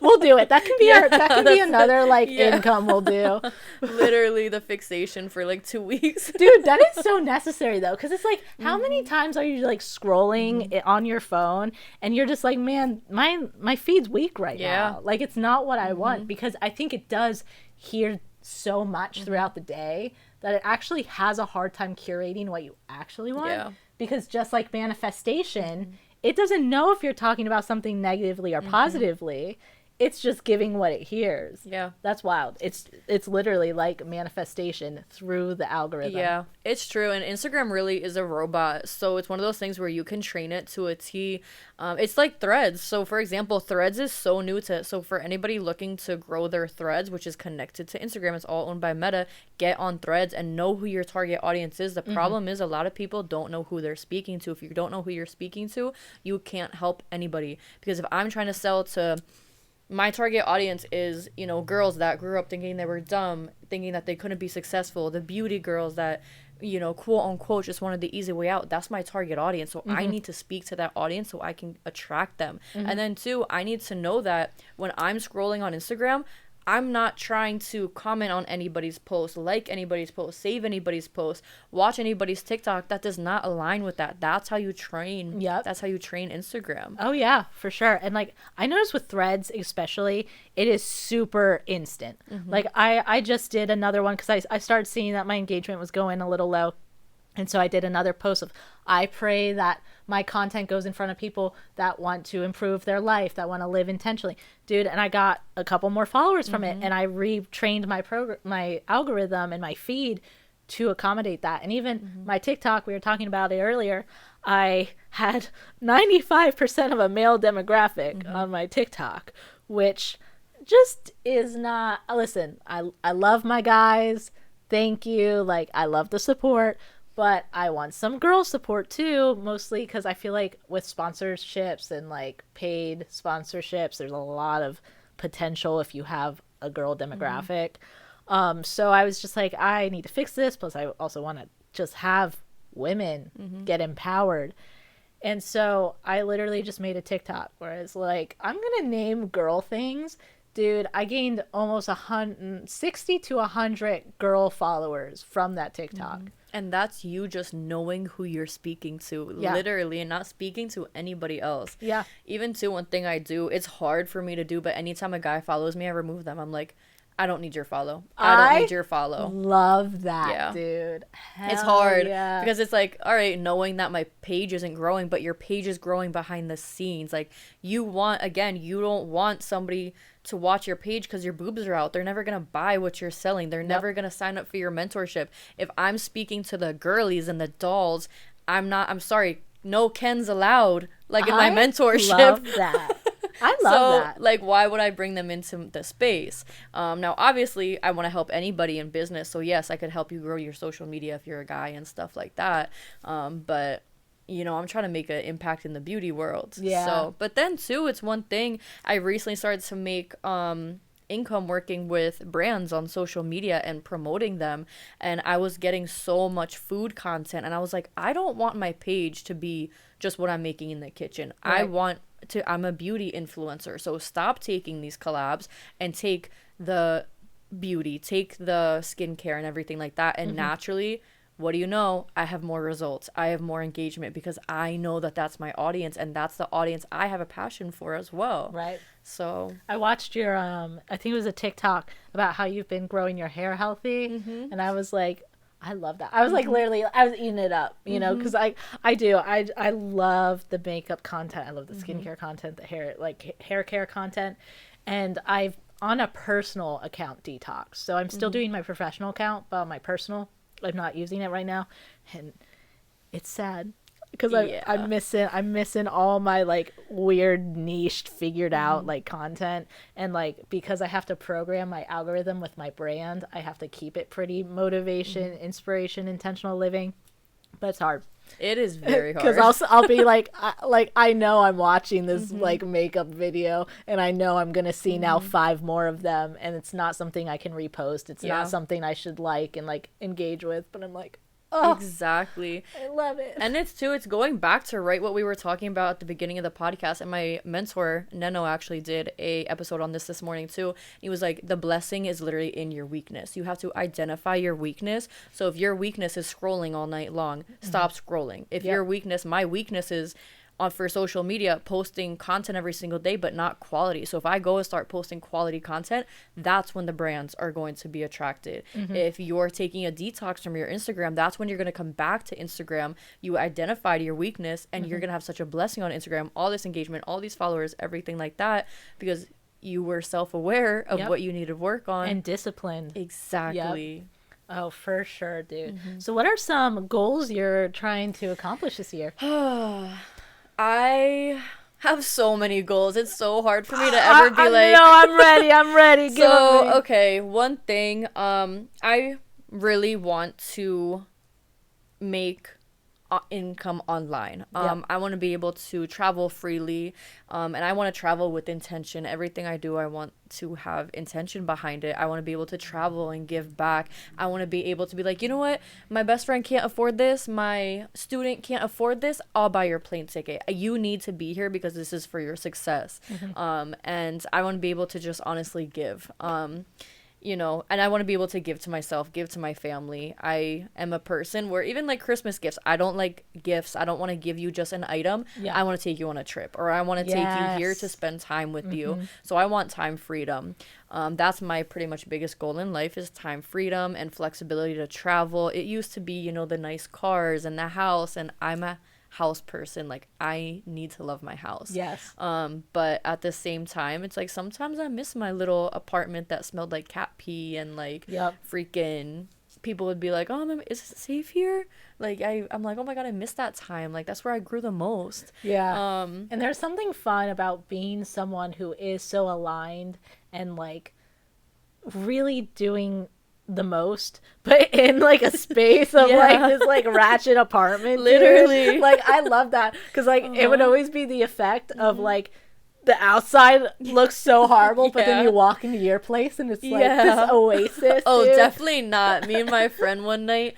We'll do it. That can be another like yeah. income we'll do. Literally the fixation for like 2 weeks. Dude, that is so necessary though, because it's like, how many times are you like scrolling it on your phone and you're just like, man, my feed's weak right Yeah. now. Like, it's not what I want, because I think it does hear so much throughout the day that it actually has a hard time curating what you actually want. Yeah. Because just like manifestation, it doesn't know if you're talking about something negatively or positively. It's just giving what it hears. Yeah. That's wild. It's literally like manifestation through the algorithm. Yeah, it's true. And Instagram really is a robot. So it's one of those things where you can train it to a T. It's like Threads. So for example, Threads is so new to it. So for anybody looking to grow their Threads, which is connected to Instagram, it's all owned by Meta, get on Threads and know who your target audience is. The problem is a lot of people don't know who they're speaking to. If you don't know who you're speaking to, you can't help anybody. Because if I'm trying to sell to... My target audience is, you know, girls that grew up thinking they were dumb, thinking that they couldn't be successful, the beauty girls that, you know, quote unquote, just wanted the easy way out. That's my target audience. So I need to speak to that audience so I can attract them. And then two, I need to know that when I'm scrolling on Instagram, I'm not trying to comment on anybody's post, like anybody's post, save anybody's post, watch anybody's TikTok. That does not align with that. That's how you train. Yep. That's how you train Instagram. Oh yeah, for sure. And like, I noticed with Threads especially, it is super instant. Like I just did another one because I started seeing that my engagement was going a little low. And so I did another post of, I pray that my content goes in front of people that want to improve their life, that want to live intentionally. Dude, and I got a couple more followers from it, and I retrained my algorithm and my feed to accommodate that. And even my TikTok, we were talking about it earlier, I had 95% of a male demographic on my TikTok, which just is not... Listen, I love my guys. Thank you. Like, I love the support. But I want some girl support too, mostly because I feel like with sponsorships and like paid sponsorships, there's a lot of potential if you have a girl demographic. So I was just like, I need to fix this. Plus, I also want to just have women get empowered. And so I literally just made a TikTok where it's like, I'm going to name girl things. Dude, I gained almost 60 to 100 girl followers from that TikTok. And that's you just knowing who you're speaking to, literally, and not speaking to anybody else. Yeah. Even too, one thing I do, it's hard for me to do, but anytime a guy follows me, I remove them. I'm like, I don't need your follow. I don't need your follow. Love that, dude. It's hard because it's like, all right, knowing that my page isn't growing, but your page is growing behind the scenes. Like, you don't want somebody to watch your page because your boobs are out. They're never going to buy what you're selling. They're never going to sign up for your mentorship. If I'm speaking to the girlies and the dolls, I'm sorry, no Kens allowed, like in my mentorship. Love that. I love that. Like, why would I bring them into the space? Now, obviously, I want to help anybody in business. So, yes, I could help you grow your social media if you're a guy and stuff like that. But, you know, I'm trying to make an impact in the beauty world. Yeah. So, but then, too, it's one thing. I recently started to make income working with brands on social media and promoting them. And I was getting so much food content. And I was like, I don't want my page to be just what I'm making in the kitchen. Right. I'm a beauty influencer, so stop taking these collabs and take the beauty, take the skincare and everything like that, and naturally, what do you know, I have more results, I have more engagement, because I know that that's my audience, and that's the audience I have a passion for as well. Right. So I watched your I think it was a TikTok about how you've been growing your hair healthy, and I was like, I love that. I was like, literally, I was eating it up, you know, because I love the makeup content. I love the skincare content, the hair care content. And I've on a personal account detox. So I'm still doing my professional account, but on my personal, I'm not using it right now. And it's sad because I'm missing all my like weird niched figured out like content, and like because I have to program my algorithm with my brand, I have to keep it pretty motivation, inspiration, intentional living, but it's hard. it is very hard Because I'll be like I know I'm watching this like makeup video, and I know I'm gonna see now 5 more of them, and it's not something I can repost. It's not something I should like and like engage with, but I'm like, oh, exactly. I love it. And it's going back to what we were talking about at the beginning of the podcast. And my mentor, Neno, actually did a episode on this morning too. He was like, the blessing is literally in your weakness. You have to identify your weakness. So if your weakness is scrolling all night long, stop scrolling. If my weakness is for social media, posting content every single day, but not quality. So if I go and start posting quality content, that's when the brands are going to be attracted. If you're taking a detox from your Instagram, that's when you're going to come back to Instagram. You identified your weakness, and you're going to have such a blessing on Instagram, all this engagement, all these followers, everything like that, because you were self-aware of what you need to work on. And disciplined. Exactly. Yep. Oh, for sure, dude. So what are some goals you're trying to accomplish this year? I have so many goals. It's so hard for me to ever be like, no, I'm ready. So, okay, one thing, I really want to make income online. I want to be able to travel freely, and I want to travel with intention. Everything I do, I want to have intention behind it. I want to be able to travel and give back. I want to be able to be like, you know what, my best friend can't afford this, my student can't afford this, I'll buy your plane ticket. You need to be here because this is for your success. And I want to be able to just honestly give. You know, and I want to be able to give to myself, give to my family. I am a person where even like Christmas gifts, I don't like gifts. I don't want to give you just an item. I want to take you on a trip, or I want to take you here to spend time with you. So I want time freedom. That's my pretty much biggest goal in life, is time freedom and flexibility to travel. It used to be, you know, the nice cars and the house, and I'm a house person. Like, I need to love my house. Yes. But at the same time, it's like sometimes I miss my little apartment that smelled like cat pee, and like freaking people would be like, oh, is it safe here? Like, I'm like, oh my god, I miss that time. Like, that's where I grew the most. And there's something fun about being someone who is so aligned and like really doing the most, but in like a space of like this like ratchet apartment. Literally. Dude. Like, I love that, because like it would always be the effect of like the outside looks so horrible, but then Yeah. you walk into your place and it's like Yeah. this oasis. Oh, dude. definitely not. Me and my friend one night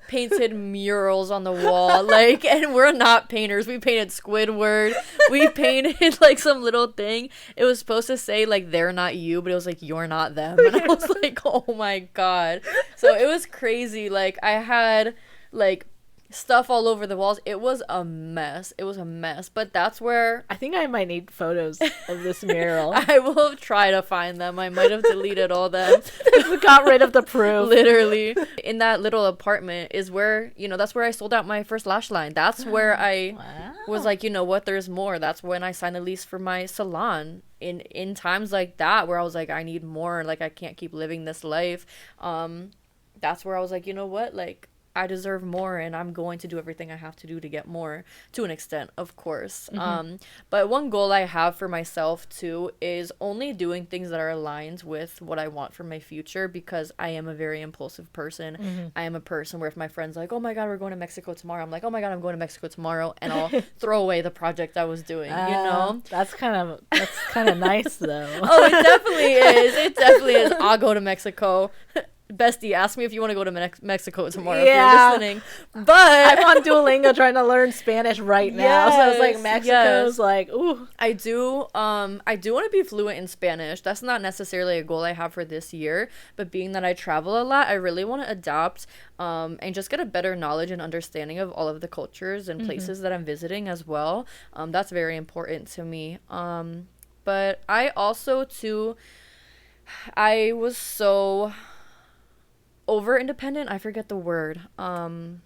painted murals on the wall. Like, and we're not painters. We painted Squidward. We painted like some little thing. It was supposed to say like they're not you, but it was like you're not them. And I was like, oh my God. So it was crazy. Like I had like stuff all over the walls. It was a mess. It was a mess. But that's where I think I might need photos of this mural. I will try to find them. I might have deleted all them. We got rid of the proof. Literally. In that little apartment is where, that's where I sold out my first lash line. That's where I was like, you know what, there's more. That's when I signed the lease for my salon. In times like that where I was like, I need more. Like, I can't keep living this life. That's where I was like, you know what, like, I deserve more, and I'm going to do everything I have to do to get more, to an extent, of course. But one goal I have for myself too is only doing things that are aligned with what I want for my future, because I am a very impulsive person. I am a person where if my friend's like, oh my God, we're going to Mexico tomorrow, I'm like, oh my God, I'm going to Mexico tomorrow, and I'll throw away the project I was doing, That's kind of nice though. Oh, it definitely is. It definitely is. I'll go to Mexico. Bestie, ask me if you want to go to Mexico tomorrow if you're listening. But I'm on Duolingo trying to learn Spanish right now. So it's like Mexico's like, ooh. I do want to be fluent in Spanish. That's not necessarily a goal I have for this year, but being that I travel a lot, I really want to adapt and just get a better knowledge and understanding of all of the cultures and places that I'm visiting as well. That's very important to me. But I also too, I was so over independent. I forget the word. Dude,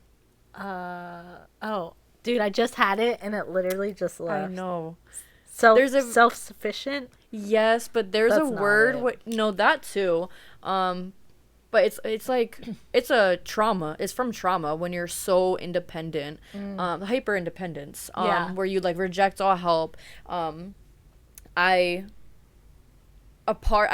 I just had it and it literally just left. I know. Self-sufficient? Yes, but there's That's a not word. it. No, that too. But it's like it's a trauma. It's from trauma when you're so independent. Hyper independence. Where you like reject all help. I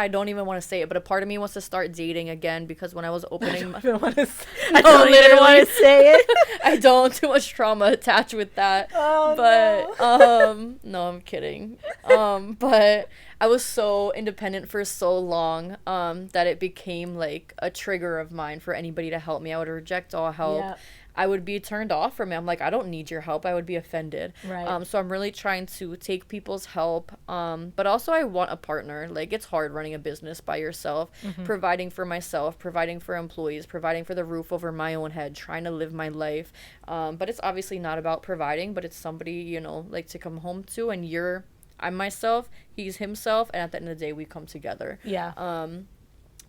don't even want to say it, but a part of me wants to start dating again, because when I was opening I don't want to say it. I don't. Too much trauma attached with that. Oh, but no, I'm kidding. But I was so independent for so long that it became like a trigger of mine for anybody to help me. I would reject all help. Yeah. I would be turned off from it. I'm like, I don't need your help. I would be offended. Right. So I'm really trying to take people's help. But also I want a partner. Like, it's hard running a business by yourself, providing for myself, providing for employees, providing for the roof over my own head, trying to live my life. But it's obviously not about providing, but it's somebody, like to come home to, and I'm myself, he's himself, and at the end of the day, we come together. Yeah.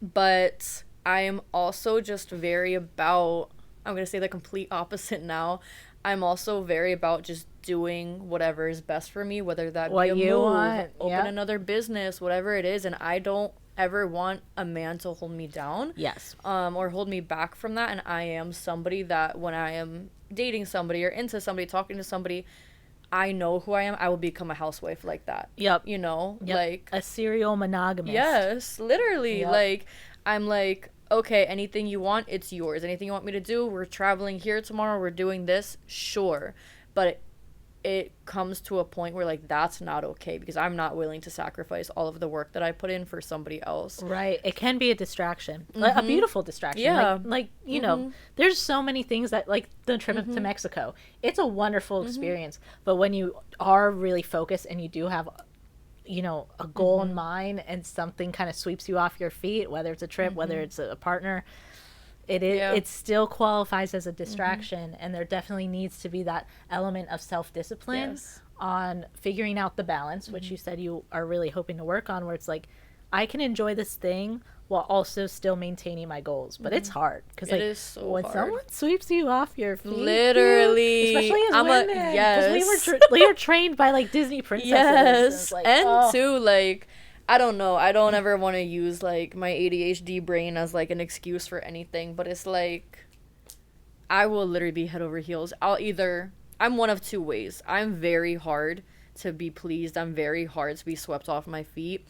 But I am also just very about, I'm going to say the complete opposite now. I'm also very about just doing whatever is best for me, whether that be a move, open another business, whatever it is. And I don't ever want a man to hold me down. Yes. Or hold me back from that. And I am somebody that when I am dating somebody or into somebody, talking to somebody, I know who I am. I will become a housewife like that. Yep. Like a serial monogamist. Yes, literally. Yep. Like, I'm like, okay, anything you want, it's yours. Anything you want me to do, we're traveling here tomorrow, we're doing this, sure. But it comes to a point where, like, that's not okay, because I'm not willing to sacrifice all of the work that I put in for somebody else. Right. It can be a distraction. A beautiful distraction. Yeah. Like you know, there's so many things that, like, the trip to Mexico, it's a wonderful experience. But when you are really focused and you do have a goal in mind, and something kind of sweeps you off your feet, whether it's a trip, whether it's a partner, it still qualifies as a distraction. And there definitely needs to be that element of self-discipline on figuring out the balance, which you said you are really hoping to work on, where it's like, I can enjoy this thing while also still maintaining my goals. But it's hard, because like, is so when hard. Someone sweeps you off your feet, Literally, especially as women, yes, we were trained by like Disney princesses. Yes, like, and too, like, I don't know, I don't ever want to use like my ADHD brain as like an excuse for anything, but it's like, I will literally be head over heels. I'm one of two ways. I'm very hard to be pleased. I'm very hard to be swept off my feet.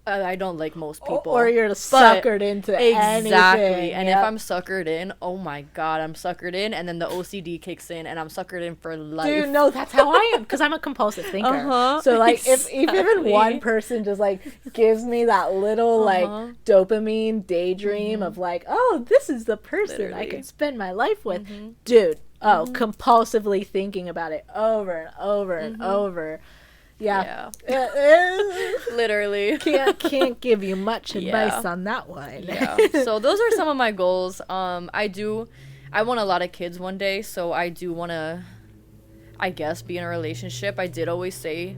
I don't like most people. Or you're suckered into exactly. anything. And if I'm suckered in, oh my God, I'm suckered in. And then the OCD kicks in and I'm suckered in for life. Dude, no, that's how I am. Because I'm a compulsive thinker. So, like, if even one person just, like, gives me that little, like, dopamine daydream of, like, oh, this is the person I could spend my life with. Dude, compulsively thinking about it over and over and over. Yeah. Literally. Can't give you much advice on that one. So those are some of my goals. I want a lot of kids one day, so I do want to, I guess, be in a relationship. I did always say,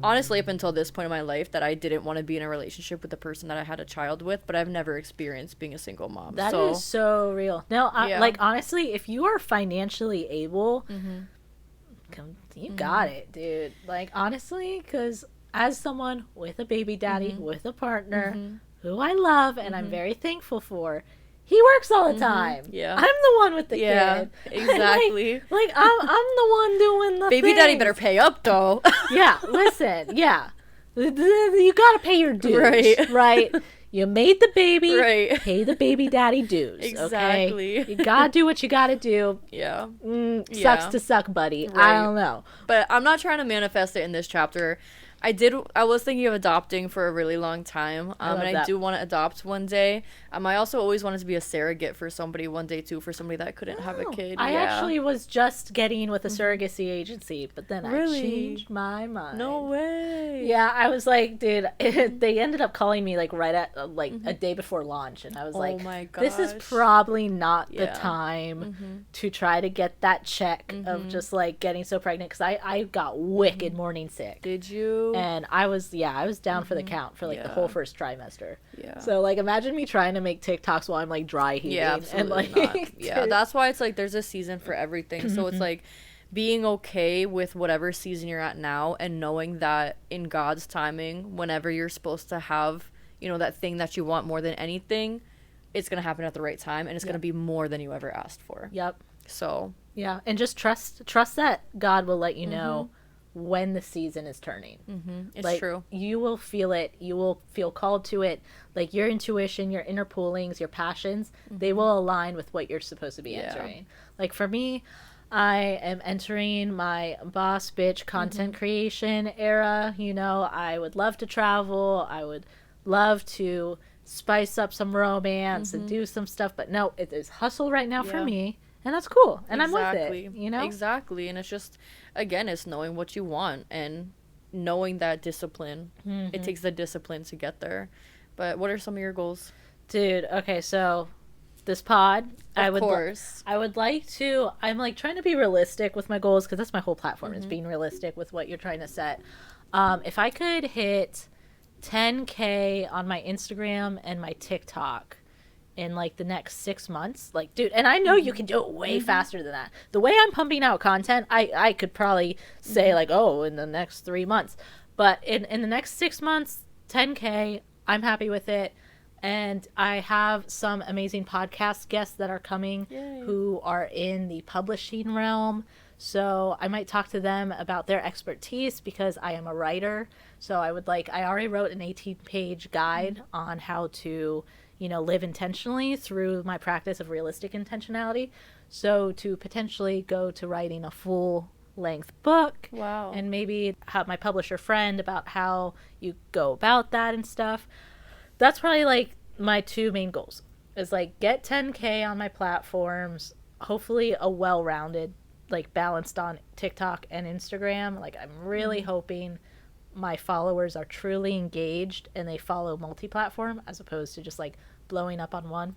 honestly, up until this point in my life, that I didn't want to be in a relationship with the person that I had a child with, but I've never experienced being a single mom. That is so real. No, like, honestly, if you are financially able, you got it, dude. Like, honestly, because as someone with a baby daddy, with a partner who I love and I'm very thankful for, he works all the time. Yeah, I'm the one with the kid. Exactly. like I'm the one doing the baby daddy better pay up though. Listen, you gotta pay your dues, right? You made the baby, pay the baby daddy dues. Exactly. Okay? You gotta do what you gotta do. Sucks to suck, buddy. I don't know. But I'm not trying to manifest it in this chapter. I was thinking of adopting for a really long time, and I do want to adopt one day. I also always wanted to be a surrogate for somebody one day too, for somebody that couldn't have a kid. I actually was just getting with a surrogacy agency, but then I changed my mind. No way. Yeah, I was like, dude, they ended up calling me like right at a day before launch, and I was like, my gosh, this is probably not the time to try to get that check of just like getting so pregnant, because I got wicked morning sick. Did you? And I was down for the count for like the whole first trimester. So like imagine me trying to make TikToks while I'm like dry heaving. Absolutely not. That's why it's like there's a season for everything. So it's like being okay with whatever season you're at now and knowing that in God's timing, whenever you're supposed to have, that thing that you want more than anything, it's going to happen at the right time and it's going to be more than you ever asked for. So and just trust that God will let you know when the season is turning. It's like, true. You will feel it. You will feel called to it. Like your intuition, your inner pullings, your passions, they will align with what you're supposed to be entering. Like for me, I am entering my boss bitch content creation era. I would love to travel. I would love to spice up some romance and do some stuff. But no, it is hustle right now for me. And that's cool. And I'm with it, Exactly. And it's just, again, it's knowing what you want and knowing that discipline. It takes the discipline to get there. But what are some of your goals? Dude, okay, so this pod, of course. I would like to, I'm like trying to be realistic with my goals, because that's my whole platform, is being realistic with what you're trying to set. If I could hit 10K on my Instagram and my TikTok in like the next 6 months, like, dude, and I know you can do it way faster than that. The way I'm pumping out content, I could probably say like, oh, in the next 3 months, but in the next 6 months, 10K, I'm happy with it. And I have some amazing podcast guests that are coming who are in the publishing realm. So I might talk to them about their expertise, because I am a writer. So I already wrote an 18-page guide on how to live intentionally through my practice of realistic intentionality. So to potentially go to writing a full-length book. Wow. And maybe have my publisher friend about how you go about that and stuff. That's probably like my two main goals, is like get 10K on my platforms, hopefully a well-rounded, like balanced on TikTok and Instagram. Like I'm really hoping my followers are truly engaged and they follow multi-platform as opposed to just like blowing up on one.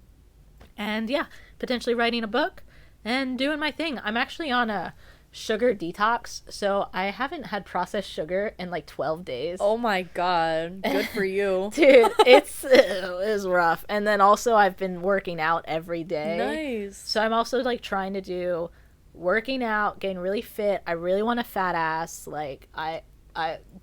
And potentially writing a book and doing my thing. I'm actually on a sugar detox, so I haven't had processed sugar in like 12 days. Oh my god, good for you. Dude, it's rough. And then also I've been working out every day. Nice. So I'm also like trying to do working out, getting really fit. I really want a fat ass. Like I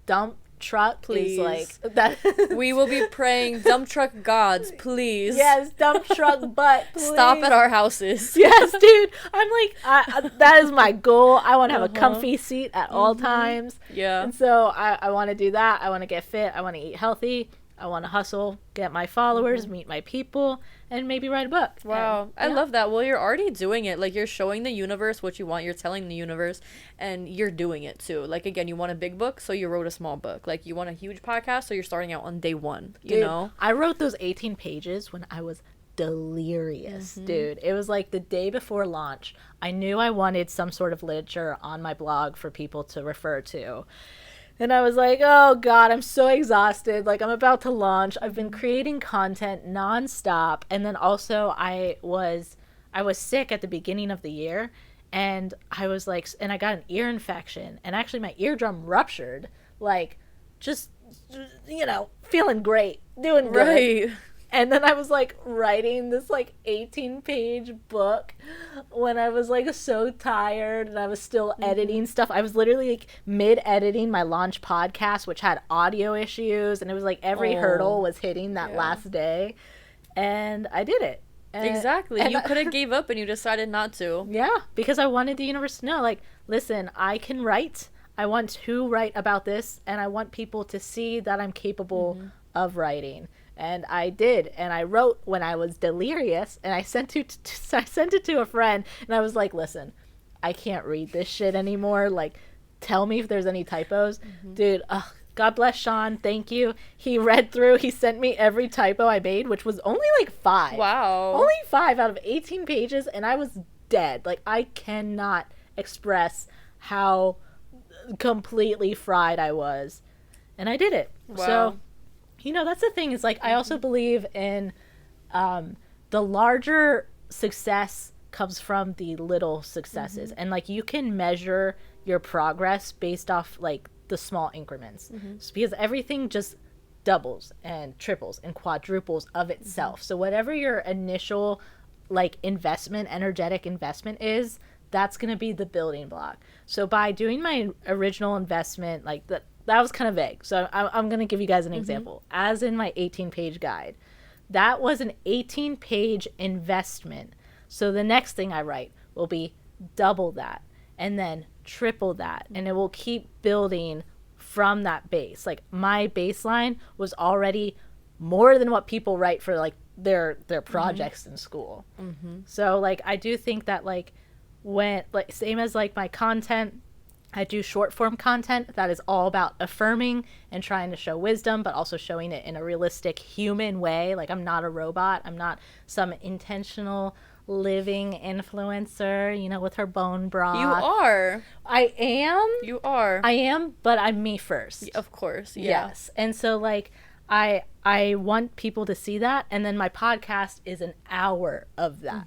dump truck, please. Like that. We will be praying, dump truck gods, please. Yes, dump truck butt, please. Stop at our houses. Yes, dude. I'm like, that is my goal. I want to have a comfy seat at all times. Yeah. And so I want to do that. I want to get fit. I want to eat healthy. I want to hustle, get my followers, meet my people, and maybe write a book. Wow. I love that. Well, you're already doing it. Like, you're showing the universe what you want. You're telling the universe, and you're doing it too. Like, again, you want a big book, so you wrote a small book. Like, you want a huge podcast, so you're starting out on day one, you know? I wrote those 18 pages when I was delirious, dude. It was like the day before launch. I knew I wanted some sort of literature on my blog for people to refer to. And I was like, oh God, I'm so exhausted. Like, I'm about to launch. I've been creating content nonstop. And then also I was sick at the beginning of the year, and I was like, and I got an ear infection, and actually my eardrum ruptured. Like, just, feeling great, doing good. Right. And then I was like writing this like 18-page book when I was like so tired, and I was still editing stuff. I was literally like mid-editing my launch podcast, which had audio issues, and it was like every hurdle was hitting that last day. And I did it. Exactly. You could have gave up and you decided not to. Yeah, because I wanted the universe to know, like, listen, I can write. I want to write about this, and I want people to see that I'm capable of writing. And I did, and I wrote when I was delirious, and I sent it to a friend, and I was like, listen, I can't read this shit anymore. Like, tell me if there's any typos. Dude, God bless Sean, thank you. He read through, he sent me every typo I made, which was only like 5. Wow. Only 5 out of 18 pages, and I was dead. Like, I cannot express how completely fried I was. And I did it. Wow. So, that's the thing, is like, I also believe in the larger success comes from the little successes. And like, you can measure your progress based off like the small increments. So, because everything just doubles and triples and quadruples of itself. So whatever your initial like energetic investment is, that's going to be the building block. So by doing my original investment, like that was kind of vague. So I'm going to give you guys an example. As in my 18-page guide, that was an 18-page investment. So the next thing I write will be double that, and then triple that. And it will keep building from that base. Like, my baseline was already more than what people write for like their projects in school. So like, I do think that like, when like, same as like my content, I do short form content that is all about affirming and trying to show wisdom, but also showing it in a realistic human way. Like, I'm not a robot. I'm not some intentional living influencer, with her bone broth. You are. I am. You are. I am, but I'm me first. Of course. Yeah. Yes. And so like, I want people to see that. And then my podcast is an hour of that.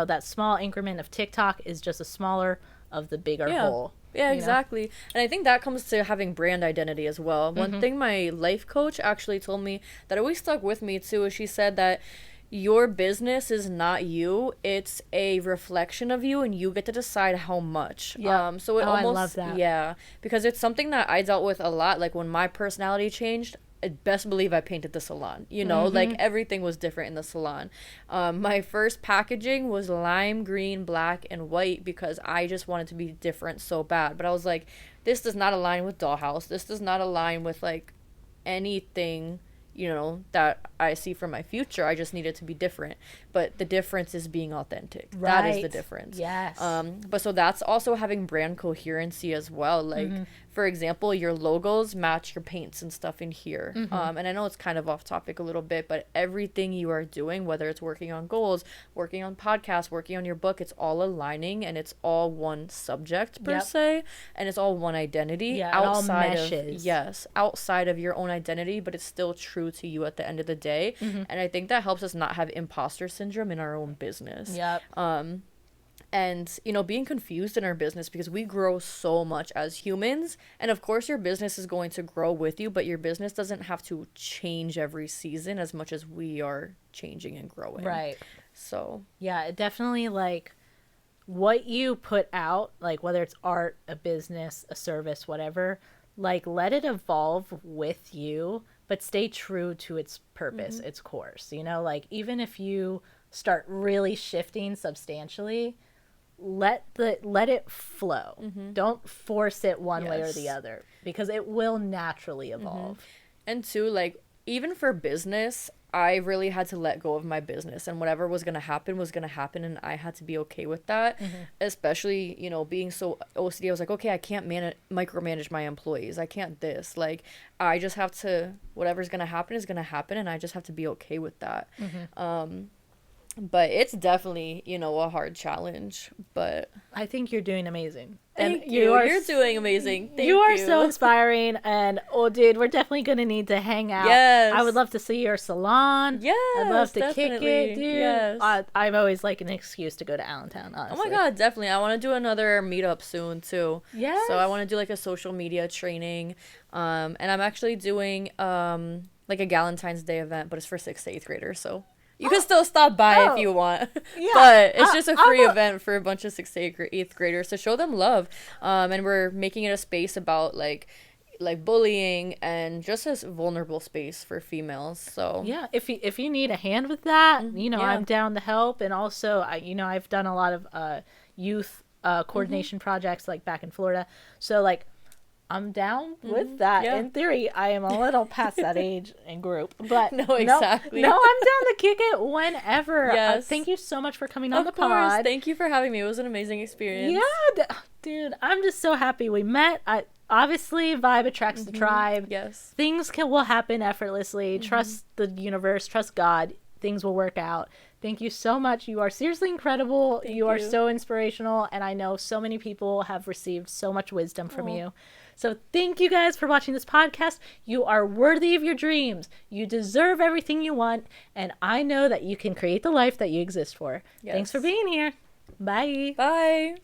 That small increment of TikTok is just a smaller of the bigger whole. Yeah, exactly. And I think that comes to having brand identity as well. One thing my life coach actually told me that always stuck with me too is she said that your business is not you, it's a reflection of you, and you get to decide how much. So it almost, I love that. Yeah, because it's something that I dealt with a lot. Like, when my personality changed, best believe I painted the salon, like everything was different in the salon. My first packaging was lime green, black, and white because I just wanted to be different so bad. But I was like, this does not align with Dollhouse. This does not align with like anything, that I see for my future. I just need it to be different. But the difference is being authentic. Right. That is the difference. Yes. But so that's also having brand coherency as well. Like, for example, your logos match your paints and stuff in here. And I know it's kind of off topic a little bit, but everything you are doing, whether it's working on goals, working on podcasts, working on your book, it's all aligning, and it's all one subject per se, and it's all one identity outside of your own identity, but it's still true to you at the end of the day. And I think that helps us not have imposter syndrome in our own business. And being confused in our business, because we grow so much as humans, and of course your business is going to grow with you, but your business doesn't have to change every season as much as we are changing and growing. Right. So yeah, it definitely, like, what you put out, like whether it's art, a business, a service, whatever, like, let it evolve with you, but stay true to its purpose, its course. Like, even if you start really shifting substantially, let it flow. Don't force it one way or the other, because it will naturally evolve. And two, like, even for business, I really had to let go of my business, and whatever was going to happen was going to happen, and I had to be okay with that. Especially, you know, being so OCD, I was like, okay, I can't micromanage my employees. I can't this. Like, I just have to, whatever's going to happen is going to happen, and I just have to be okay with that. But it's definitely, you know, a hard challenge, but I think you're doing amazing. thank you. You're doing amazing. Thank you. You are so inspiring, and oh, dude, we're definitely gonna need to hang out. Yes. I would love to see your salon. Yes, I'd love to kick definitely. it, dude. Yes. I'm always like an excuse to go to Allentown, Oh honestly. my God, definitely. I want to do another meetup soon too. Yes. So I want to do like a social media training. And I'm actually doing like a Galentine's Day event, but it's for 6th to 8th graders. So you can still stop by if you want. Yeah. But it's just a free event for a bunch of 6th to 8th graders to show them love. And we're making it a space about like bullying and just a vulnerable space for females. So Yeah, if you need a hand with that, you know, yeah. I'm down to help. And also, I've done a lot of youth coordination projects like back in Florida. So like, I'm down with that. Yeah. In theory, I am a little past that age and group, but No, exactly. No, I'm down to kick it whenever. Yes. Thank you so much for coming on Of the course. pod. Thank you for having me. It was an amazing experience. Yeah, dude, I'm just so happy we met. Obviously, vibe attracts the tribe. Yes. Things will happen effortlessly. Trust the universe. Trust God. Things will work out. Thank you so much. You are seriously incredible. You are so inspirational, and I know so many people have received so much wisdom from you. So thank you guys for watching this podcast. You are worthy of your dreams. You deserve everything you want, and I know that you can create the life that you exist for. Yes. Thanks for being here. Bye. Bye.